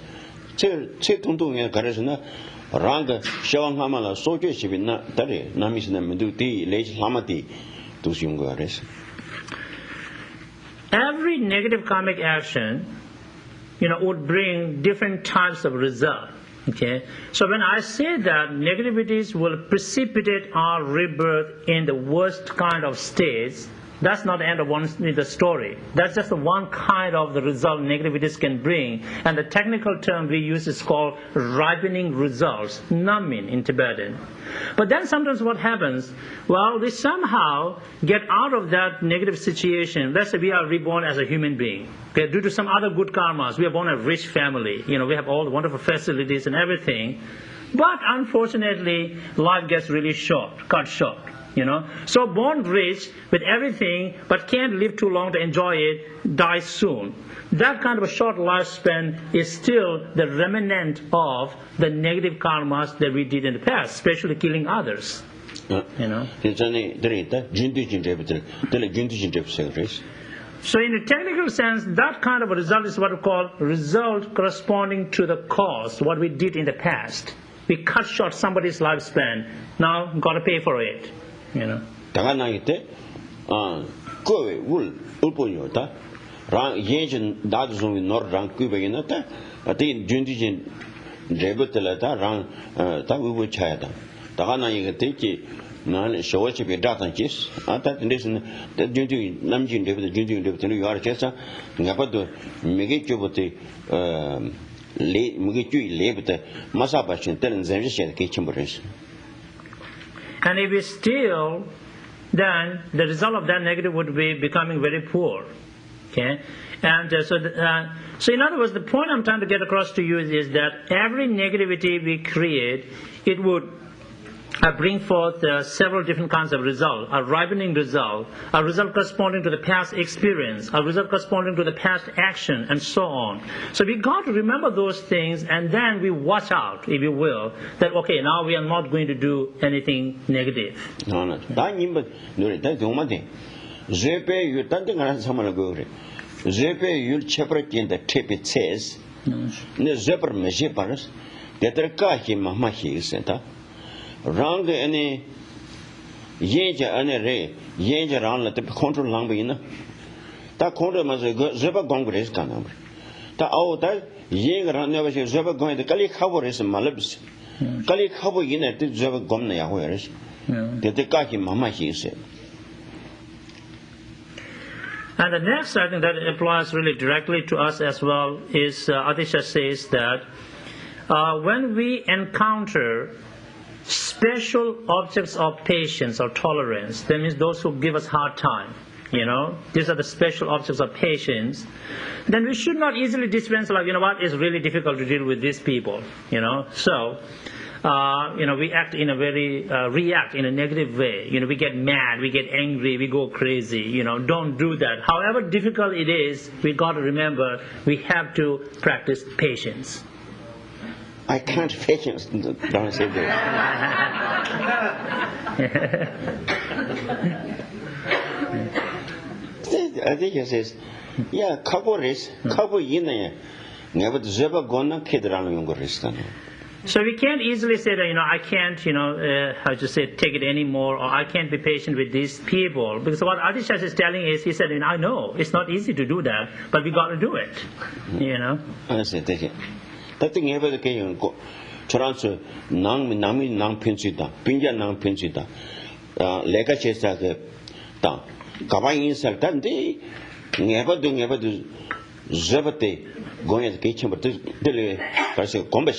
Said to Garasana, Ranga, Shawan Hamala, soldier, she will not study, Namis Namuti, Late Hamati, to Sungares. Every negative karmic action, would bring different types of result. Okay, so when I say that negativities will precipitate our rebirth in the worst kind of states, that's not the end of the story. That's just one kind of the result negativities can bring. And the technical term we use is called ripening results, namin in Tibetan. But then sometimes what happens, well, we somehow get out of that negative situation. Let's say we are reborn as a human being. Okay, due to some other good karmas, we are born in a rich family. We have all the wonderful facilities and everything. But unfortunately, life gets really cut short. So born rich with everything, but can't live too long to enjoy it, die soon. That kind of a short lifespan is still the remnant of the negative karmas that we did in the past, especially killing others. So in a technical sense, that kind of a result is what we call result corresponding to the cause, what we did in the past. We cut short somebody's lifespan. Now, got to pay for it. Taganite, Kowe, Wool, Uponota, Rang Yen Dadson in Nord Rang Kubaginata, but in Jundigin Jebutelata, Rang Tagu Chayada. Tagana Yigati, Nan, Showachi be data kiss, at that listen, that Junju, Namjin, the Junju, the New York Chester, Napato, Megitubuti, Mugitu, Labor, Masabashin, telling the kitchen. And if we steal, then the result of that negative would be becoming very poor. Okay? And so in other words, the point I'm trying to get across to you is that every negativity we create, it would bring forth several different kinds of results, a ripening result, a result corresponding to the past experience, a result corresponding to the past action, and so on. So we got to remember those things, and then we watch out, if you will, that okay, now we are not going to do anything negative. No. Zepe you'll cheper in the tip it says, the zepper mejiparas, the Terkahi Mamahi center. Rang any Yaja and a ray, Yaja round the control lambina. That control must zebra congress can. The old that Yang ran never zebra going the Kali cover is malibs. Kali cover in it, zebra gomna, where is the Terkahi Mamahi said. And the next, I think that applies really directly to us as well, is Adisha says that when we encounter special objects of patience or tolerance, that means those who give us hard time, these are the special objects of patience, then we should not easily dispense like, it's really difficult to deal with these people, So, we act in a very, react in a negative way. We get mad, we get angry, we go crazy. Don't do that. However difficult it is, we got to remember we have to practice patience. I can't patience. Don't say that. I think he says, yeah, couple in there. Never ever gonna kid around younger restaurant. So we can't easily say that, I can't, take it anymore, or I can't be patient with these people. Because what Adishas is telling is, he said, I know, it's not easy to do that, but we got to do it, I said, that thing ever the case, Toronto, Nang Pinsita, Pinja Nang Pinsita, Lega Chester, Kawaii insult, that day, never do Zebate going at the kitchen, but this combat.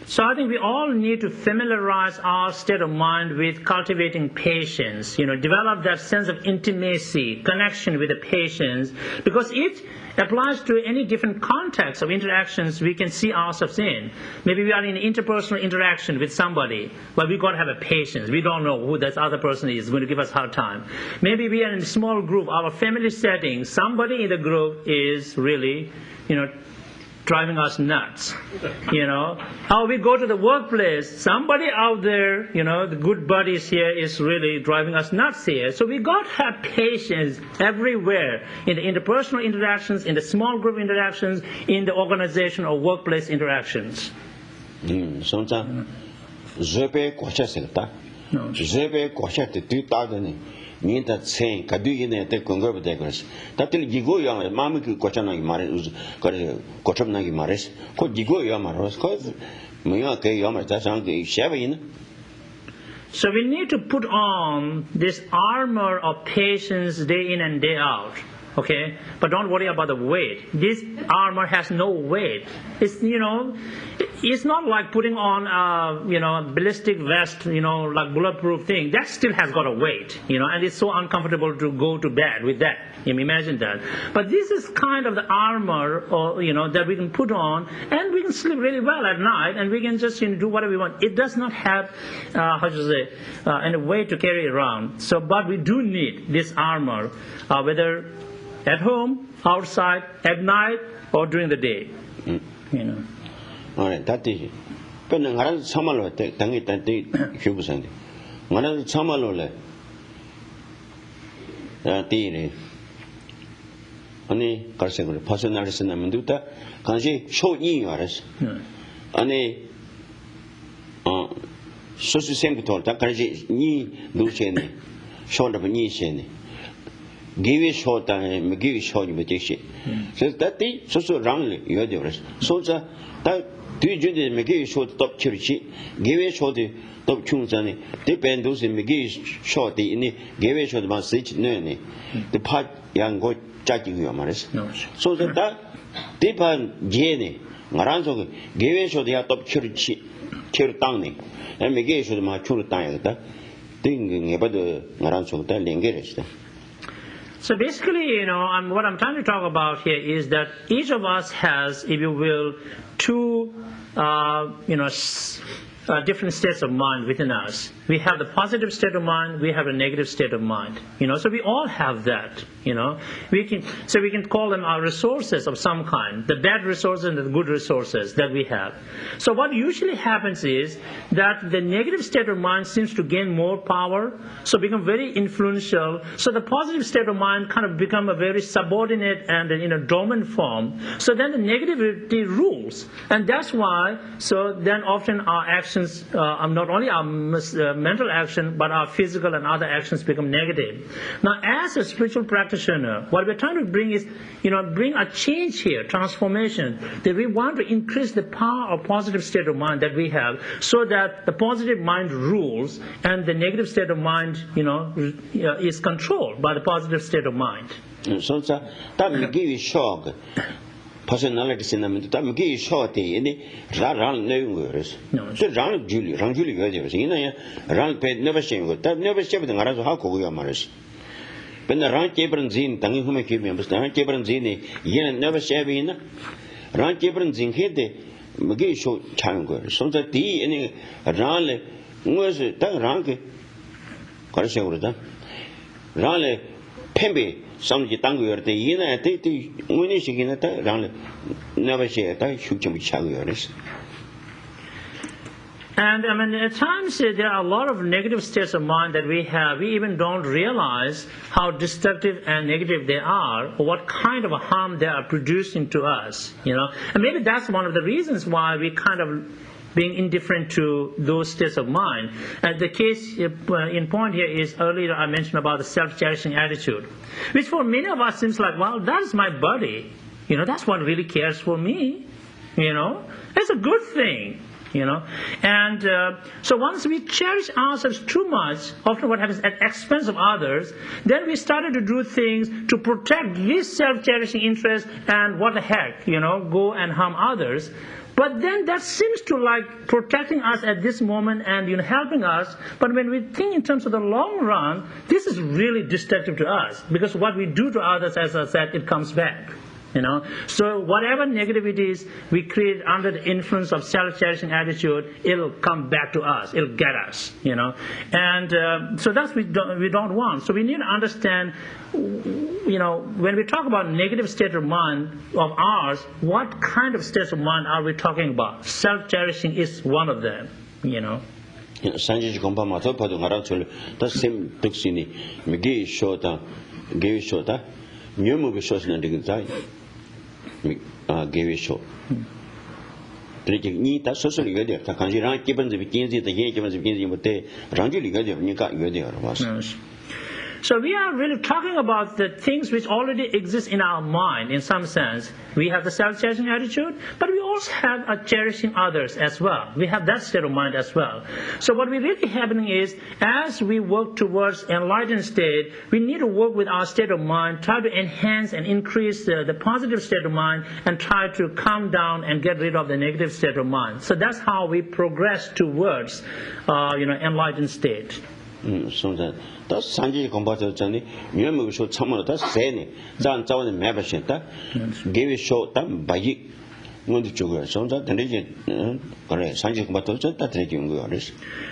So I think we all need to familiarize our state of mind with cultivating patience, develop that sense of intimacy, connection with the patience, because it applies to any different context of interactions we can see ourselves in. Maybe we are in an interpersonal interaction with somebody, but we got to have a patience. We don't know who that other person is going to give us a hard time. Maybe we are in a small group, our family setting, somebody in the group is really, driving us nuts, How we go to the workplace, somebody out there, the good buddies here is really driving us nuts here. So we got to have patience everywhere, in the interpersonal interactions, in the small group interactions, in the organization or workplace interactions. Sometimes, Zebe Quacha, Zebe Quacha, the 2,000. Mean that saying, Kadu in the Congress Degress. That till you go young, Mamaki Kochana Maris, Kochamnagi Maris, could you go Yamaros, cause Muyake Yamar, that's Uncle Shavin. So we need to put on this armor of patience day in and day out. Okay, but don't worry about the weight. This armor has no weight. It's it's not like putting on a ballistic vest, like bulletproof thing. That still has got a weight, and it's so uncomfortable to go to bed with that. Imagine that. But this is kind of the armor, that we can put on, and we can sleep really well at night, and we can just do whatever we want. It does not have, any weight to carry around. So, but we do need this armor, whether at home, outside, at night, or during the day. All right, that is. But I don't Samalo, Tangi Tanti, Hubusandi. One of the Samalo, Tiri. Only Carseco, personality in Amanduta, can she show in yours? Only Sosu Sempitor, Takaji, Ni Luciani, short of Nishani. Give it short time, give it short invitation. So that day, so wrongly, you're the rest. So that Do you make a short top church? Give a short top chunzani, depend those in Migi short in the give a short message, none. The part young go judging your maris. So that depend Jenny, Maranzo, give a short the top church, Kirtani, and make a short my children time, thinking about the Maranzo, the Lingerist. So basically, what I'm trying to talk about here is that each of us has, if you will, two, different states of mind within us. We have the positive state of mind, we have a negative state of mind. So we all have that. We can call them our resources of some kind, the bad resources and the good resources that we have. So what usually happens is that the negative state of mind seems to gain more power, so become very influential. So the positive state of mind kind of become a very subordinate and dormant form. So then the negativity rules, and that's why. So then often our actions, not only our mental action, but our physical and other actions become negative. Now, as a spiritual practitioner, what we're trying to bring is, bring a change here, transformation. That we want to increase the power of positive state of mind that we have, so that the positive mind rules and the negative state of mind, is controlled by the positive state of mind. So that will give you shock. Personality cinnamon, that will give you short any round nose. The round Julie, round paid never shame, that never shame the Garazo Hako Yamaris. When the round Cabranzin, Tangi whom I keep me, Mr. Cabranzini, yen never shave in. Round Cabranzin hit the McGee show chango. So that the any round was that rank. Correct, Raleigh Pembe. Some Gitangu, the Yena, the Munishigina, round never share that shoot him with. And at times there are a lot of negative states of mind that we have. We even don't realize how destructive and negative they are, or what kind of a harm they are producing to us. And maybe that's one of the reasons why we kind of being indifferent to those states of mind. And the case in point here is, earlier I mentioned about the self-cherishing attitude, which for many of us seems like, well, that's my buddy. That's what really cares for me. It's a good thing. And so once we cherish ourselves too much, often what happens at expense of others, then we started to do things to protect this self-cherishing interest, and what the heck, go and harm others. But then that seems to like protecting us at this moment and helping us. But when we think in terms of the long run, this is really destructive to us, because what we do to others, as I said, it comes back. So whatever negativities we create under the influence of self-cherishing attitude, it'll come back to us. It'll get us. And so that's we don't want. So we need to understand. When we talk about negative state of mind of ours, what kind of states of mind are we talking about? Self-cherishing is one of them. Sanjay Kompa Mato Padu Maratsul, the same Tuxini, Migi Shota, gave Shota, new movie shows and gave show. That's socially good. The country ran given the beginning, the year given the beginning, but they randomly got you got you there. So we are really talking about the things which already exist in our mind in some sense. We have the self-cherishing attitude, but we also have a cherishing others as well. We have that state of mind as well. So what we really happening is, as we work towards enlightened state, we need to work with our state of mind, try to enhance and increase the positive state of mind, and try to calm down and get rid of the negative state of mind. So that's how we progress towards enlightened state. So that's Sanjay Kompa Johnny, you show someone that's saying, Zan Zan membership, give it short time by you. So that the region, Sanjay Kompa, that region.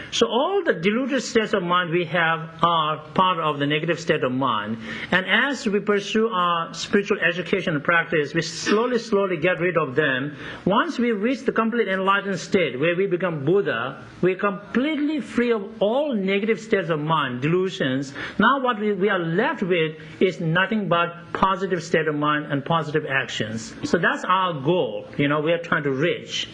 So all the deluded states of mind we have are part of the negative state of mind. And as we pursue our spiritual education and practice, we slowly get rid of them. Once we reach the complete enlightened state where we become Buddha, we're completely free of all negative states of mind, delusions. Now what we are left with is nothing but positive state of mind and positive actions. So that's our goal, we are trying to reach.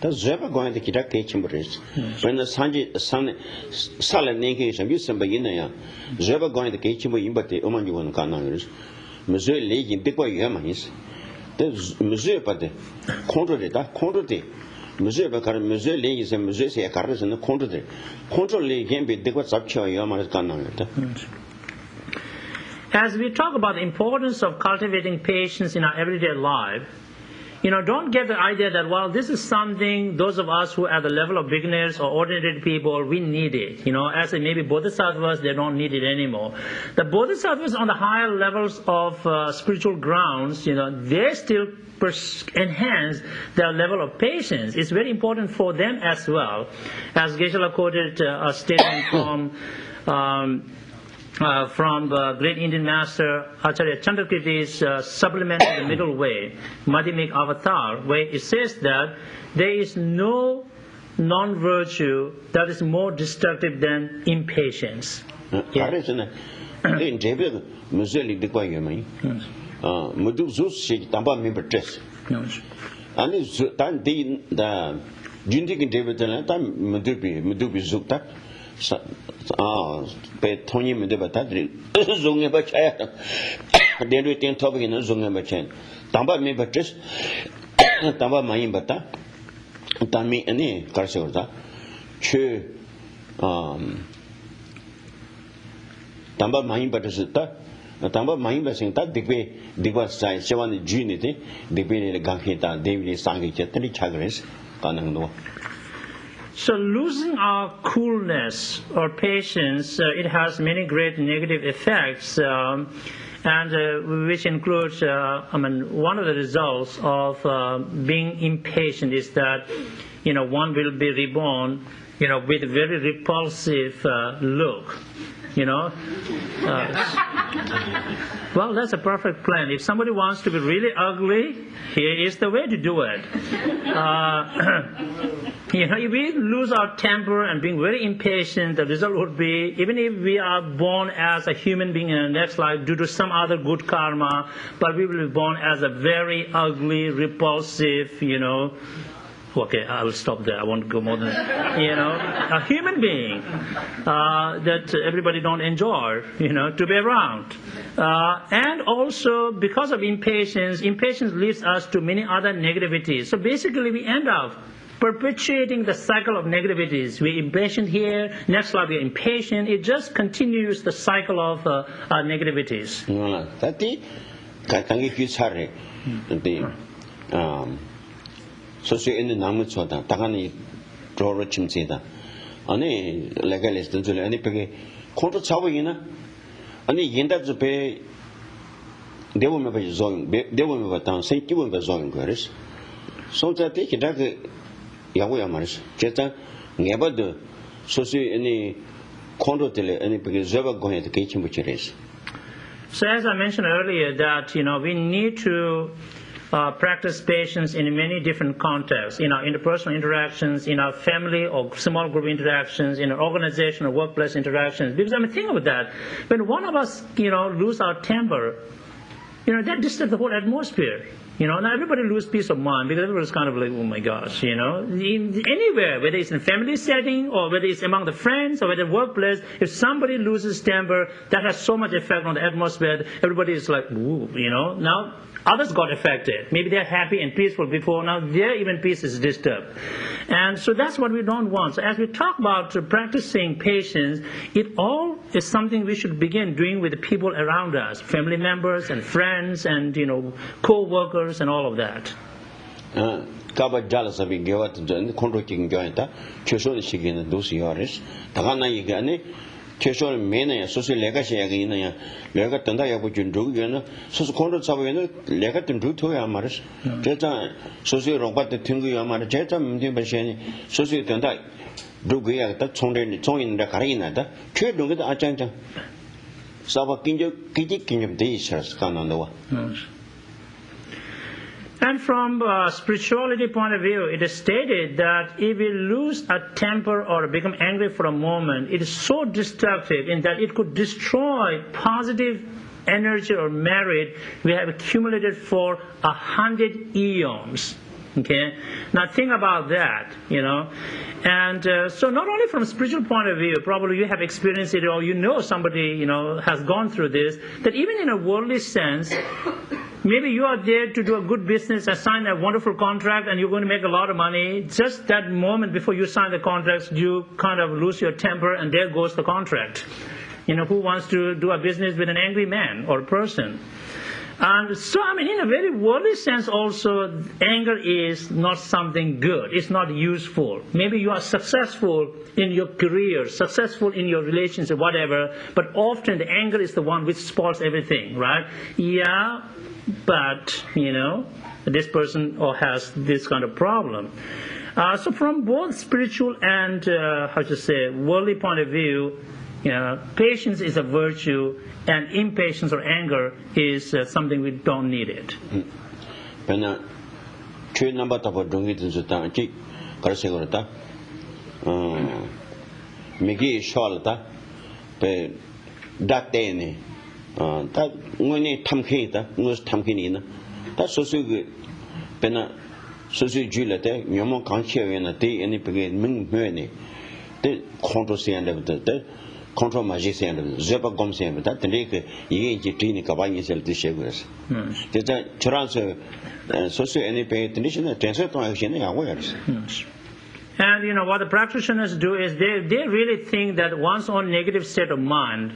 That's never going to get a kitchen breeze. When the Sanjay Salan nation, you send by Inaya, never going to kitchen, but the Oman you want to Missouri League in Pico Yamanis. there's Monsieur Pate, control it, Monsieur Bakar, Monsieur Lee is a Monsieur Carres and the control. Control Lee can be the what's up to your As we talk about the importance of cultivating patience in our everyday life, don't get the idea that, well, this is something those of us who are at the level of beginners or ordinary people, we need it. As maybe bodhisattvas, they don't need it anymore. The bodhisattvas on the higher levels of spiritual grounds, they still enhance their level of patience. It's very important for them as well. As Geshe quoted a statement from the great Indian master Acharya Chandrakirti's supplement to the middle way, Madhyamik Avatar, where it says that there is no non-virtue that is more destructive than impatience. Pe Tony Medebata, Zunga Bachaya, then we think topic in Zunga Bachan. Tamba me Batis, Tamba Mayimbata, Tami any Carsolta, Che Tamba Mayimbatasita, Tamba Mayimba that the was size, Sevan Unity, the Bene Gankita, David Sangi Chetani Chagres, Kanando. So losing our coolness or patience, it has many great negative effects, and which includes, one of the results of being impatient is that, one will be reborn, with a very repulsive look. Well, that's a perfect plan. If somebody wants to be really ugly, here is the way to do it. If we lose our temper and being very impatient, the result would be, even if we are born as a human being in the next life due to some other good karma, but we will be born as a very ugly, repulsive, okay, I will stop there. I won't go more than a human being that everybody don't enjoy, to be around. And also, because of impatience leads us to many other negativities. So basically, we end up perpetuating the cycle of negativities. We're impatient here, next life we're impatient. It just continues the cycle of negativities. So in the Namutsota, Takani draw chimseda. Ani legalist to any peggy. Contra Chawina, Ani Yenda to pay. They will never zone, they will never down, say you will be zone girls. So that they can Yahweh Maris, Jetta, never do. So see any contra any preserver going at the kitchen which it is. So as I mentioned earlier, that we need to practice patience in many different contexts, in our interpersonal interactions, in our family or small group interactions, in our organization or workplace interactions. Because think about that. When one of us, lose our temper, that disturbs the whole atmosphere. Now everybody loses peace of mind because everybody's kind of like, oh my gosh, anywhere, whether it's in a family setting or whether it's among the friends or whether workplace, if somebody loses temper, that has so much effect on the atmosphere. Everybody is like, ooh, now others got affected. Maybe they're happy and peaceful before, now their even peace is disturbed. And so that's what we don't want. So as we talk about practicing patience, it all is something we should begin doing with the people around us, family members and friends and, co-workers and all of that. Kaba Jalasabi gave out the contracting joint, Cheshon Shikin, those years, Tagana Yigani. Cheshon Mena, social legacy again, Legatanda Yabujan, so control Savana, Legatum do to Amaris, Jetta, Socio Robert the Tungu Amar Jetta, Mbashani, Socio Tanda, Dugia, that Tongue in the Carina, Trade with the Ajanta. Sava Kinjo, Kiki of Dishas, Kanandoa. And from a spirituality point of view, it is stated that if we lose a temper or become angry for a moment, it is so destructive in that it could destroy positive energy or merit we have accumulated for 100 eons. Okay, now think about that, and so not only from a spiritual point of view, probably you have experienced it or somebody has gone through this, that even in a worldly sense, Maybe you are there to do a good business and sign a wonderful contract and you're going to make a lot of money. Just that moment before you sign the contract, you kind of lose your temper and there goes the contract. Who wants to do a business with an angry man or person? And so, in a very worldly sense also, anger is not something good. It's not useful. Maybe you are successful in your career, successful in your relationship, whatever, but often the anger is the one which spoils everything, right? Yeah, but, this person has this kind of problem. So from both spiritual and, worldly point of view, patience is a virtue, and impatience or anger is something we don't need it. Control magic and Zepa Gomsem, that the lake, Yin Kabani cell to Shagus. There's a transfer, social any pay attention, transfer action awareness. And what the practitioners do is they really think that one's own negative state of mind,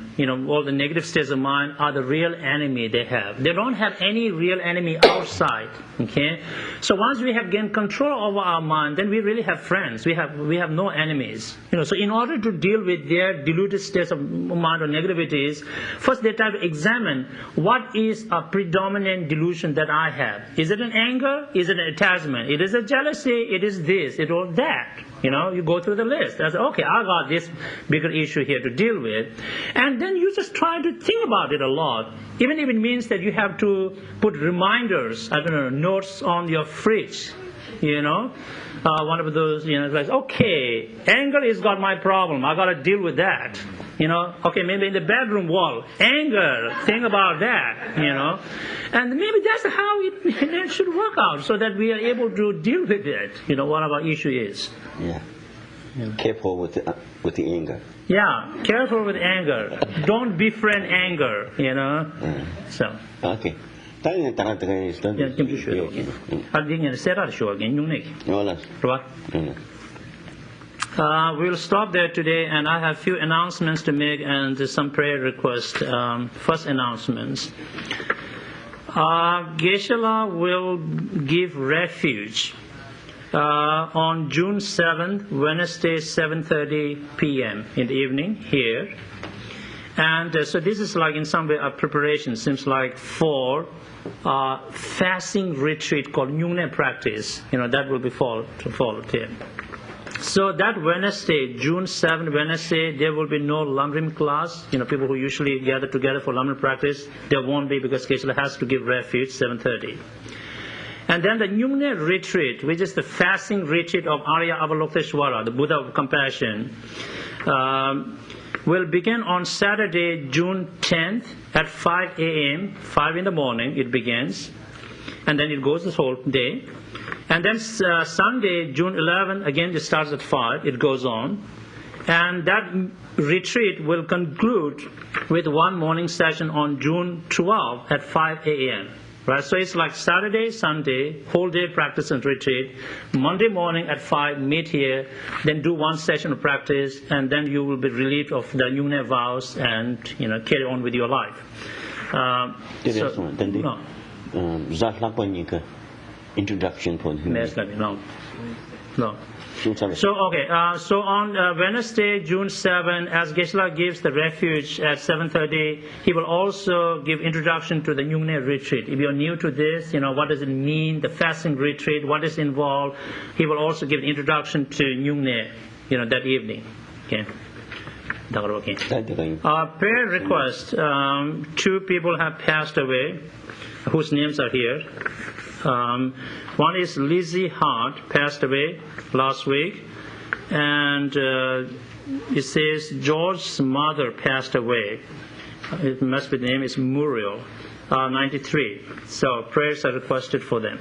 all the negative states of mind are the real enemy they have. They don't have any real enemy outside. Okay? So once we have gained control over our mind, then we really have friends. We have no enemies. So in order to deal with their deluded states of mind or negativities, first they try to examine what is a predominant delusion that I have. Is it an anger? Is it an attachment? It is a jealousy? It is this? It or that? You go through the list. I say, okay, I got this bigger issue here to deal with. And then you just try to think about it a lot. Even if it means that you have to put reminders, notes on your fridge. One of those, like, okay, anger has got my problem. I got to deal with that. Okay, maybe in the bedroom wall, anger, think about that, And maybe that's how it should work out so that we are able to deal with it, what our issue is. Yeah. Careful with the anger. Yeah, careful with anger. Don't befriend anger, So. Okay. We'll stop there today, and I have a few announcements to make and some prayer requests. First announcements. Geshe will give refuge on June 7th, Wednesday, 7:30 p.m. in the evening here. And so this is like in some way a preparation, seems like, for fasting retreat called Nyungne practice. That will be followed here. So that Wednesday, June 7th, Wednesday, there will be no Lamrim class. People who usually gather together for Lamrim practice, there won't be because Geshe has to give refuge 7:30. And then the Nyungne retreat, which is the fasting retreat of Arya Avalokiteshvara, the Buddha of Compassion, will begin on Saturday, June 10th at 5 a.m., 5 in the morning it begins, and then it goes this whole day. And then Sunday, June 11th, again it starts at 5, it goes on. And that retreat will conclude with one morning session on June 12th at 5 a.m. Right? So it's like Saturday, Sunday, whole day practice and retreat. Monday morning at 5, meet here, then do one session of practice, and then you will be relieved of the Nyungne vows and carry on with your life. Introduction for him. No. So on Wednesday, June 7, as Geshe gives the refuge at 7:30, he will also give introduction to the Nyungne retreat. If you're new to this, what does it mean, the fasting retreat, what is involved, he will also give the introduction to Nyungne, that evening. Okay. Prayer request. 2 people have passed away, whose names are here. One is Lizzie Hart, passed away last week, and it says George's mother passed away. It must be the name is Muriel, 93. So prayers are requested for them.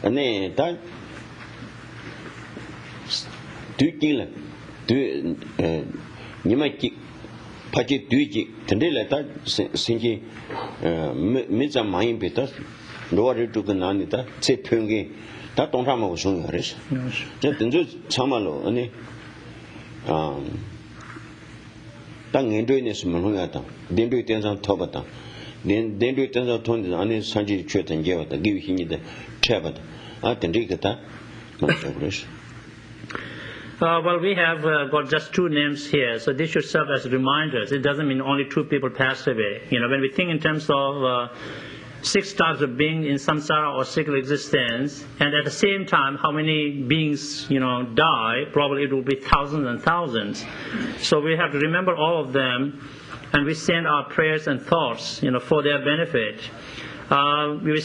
and that do kill Nimaki Pachi Duji, Tendela, Sinki Miza Main Peter, Lord to the Nanita, Sepungi, that don't have a song. Just Samalo, any Tang Indonesian Manata, then do it on Tobata, then do it on Tony, any Sanji Chut and Gavata, give him the Chabat, I can take that. Well, we have got just 2 names here, so this should serve as reminders. It doesn't mean only 2 people passed away. When we think in terms of 6 types of being in samsara or cyclical existence, and at the same time, how many beings, die, probably it will be thousands and thousands. So we have to remember all of them, and we send our prayers and thoughts, for their benefit. We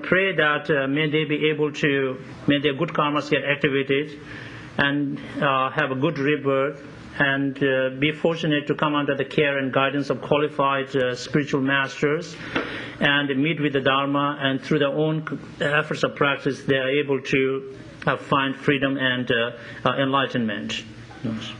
pray that may they be able to, may their good karmas get activated, and have a good rebirth, and be fortunate to come under the care and guidance of qualified spiritual masters, and meet with the Dharma, and through their own efforts of practice they are able to find freedom and enlightenment. Yes.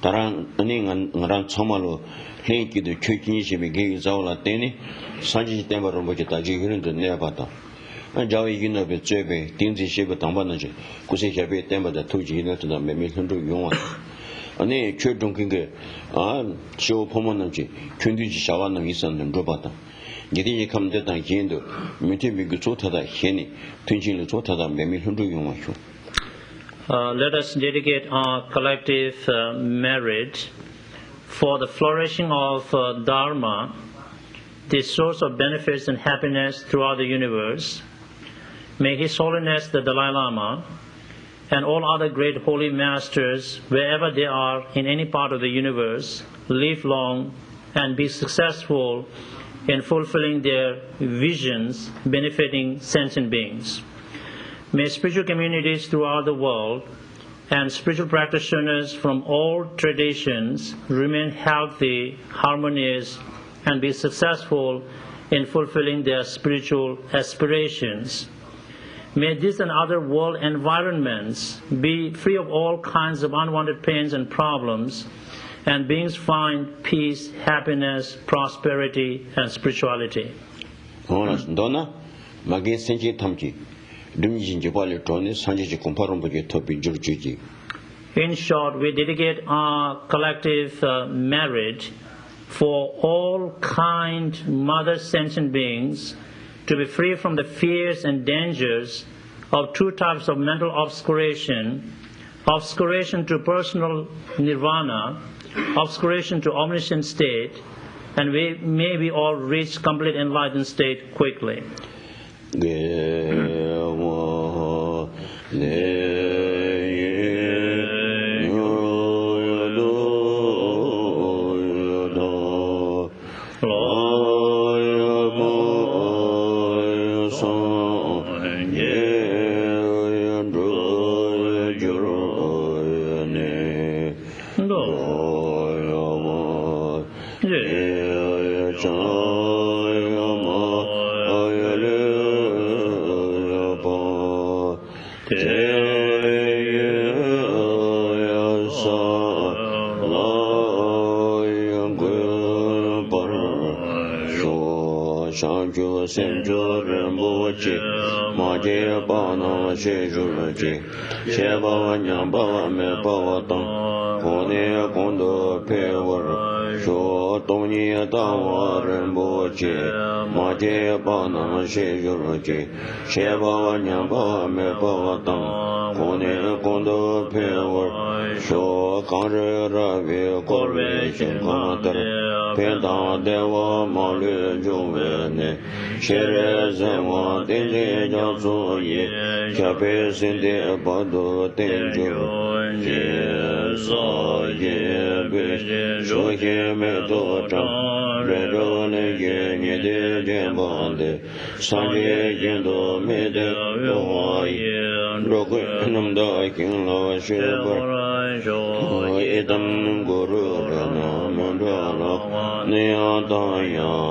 Tarang ngarang chomalo henki de chökini shimi ge zawla teni sanji temba rombo ke taji hirin de ne bata jawi yino be chebe tingzi shebe tamba na je kuse shebe temba da tuji hina da me me hundu yongwa ane chödong kinge sho pomo na je kyundu ji shawa na isan den ro bata yedi ye kamde da yendo mite bi gu chota da heni tunjin le chota da me me hundu yongwa shu. Let us dedicate our collective merit for the flourishing of Dharma, the source of benefits and happiness throughout the universe. May His Holiness the Dalai Lama and all other great holy masters, wherever they are in any part of the universe, live long and be successful in fulfilling their visions benefiting sentient beings. May spiritual communities throughout the world and spiritual practitioners from all traditions remain healthy, harmonious, and be successful in fulfilling their spiritual aspirations. May this and other world environments be free of all kinds of unwanted pains and problems, and beings find peace, happiness, prosperity, and spirituality. In short, we dedicate our collective merit for all kind mother sentient beings to be free from the fears and dangers of 2 types of mental obscuration to personal nirvana, obscuration to omniscient state, and we may we all reach complete enlightened state quickly. Kone Kondo Pewar, Sho Tony Tawa Remboche, Maje Pana Shejurache, Sheva Nyamba Mepawatan, Kone Kondo Pewar, Sho Kare Ravi Korve Shinkantar, Penta Deva Male Juvene, Shere Zewa Tenje Jaso Ye, Chape Sinde Bado Tenjo, Jeso Ye Be, Shohe Meto Cham, Redone Ye Nede Jembande, Sanje Yendo Mede Yoye, Rogue Namda King Law Shebar, Etam Guru Rana Mandala, Neatayame.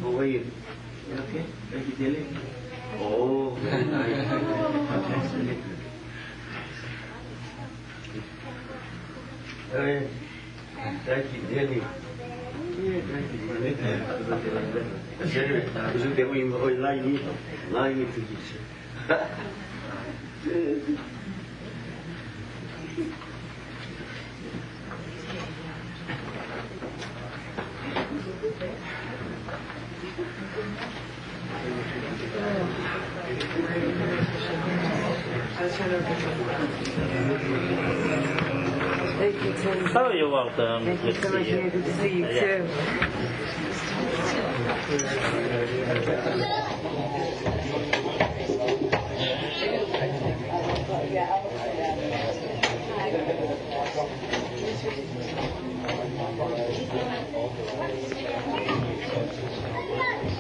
How are you? Okay? Thank you, Dilly. Oh, very nice. Okay. Thank you, Dilly. 무슨 대고 이거 라인이 되겠지. Thank you, Tim. Oh, you're welcome. Thank you so much. Good to see you too.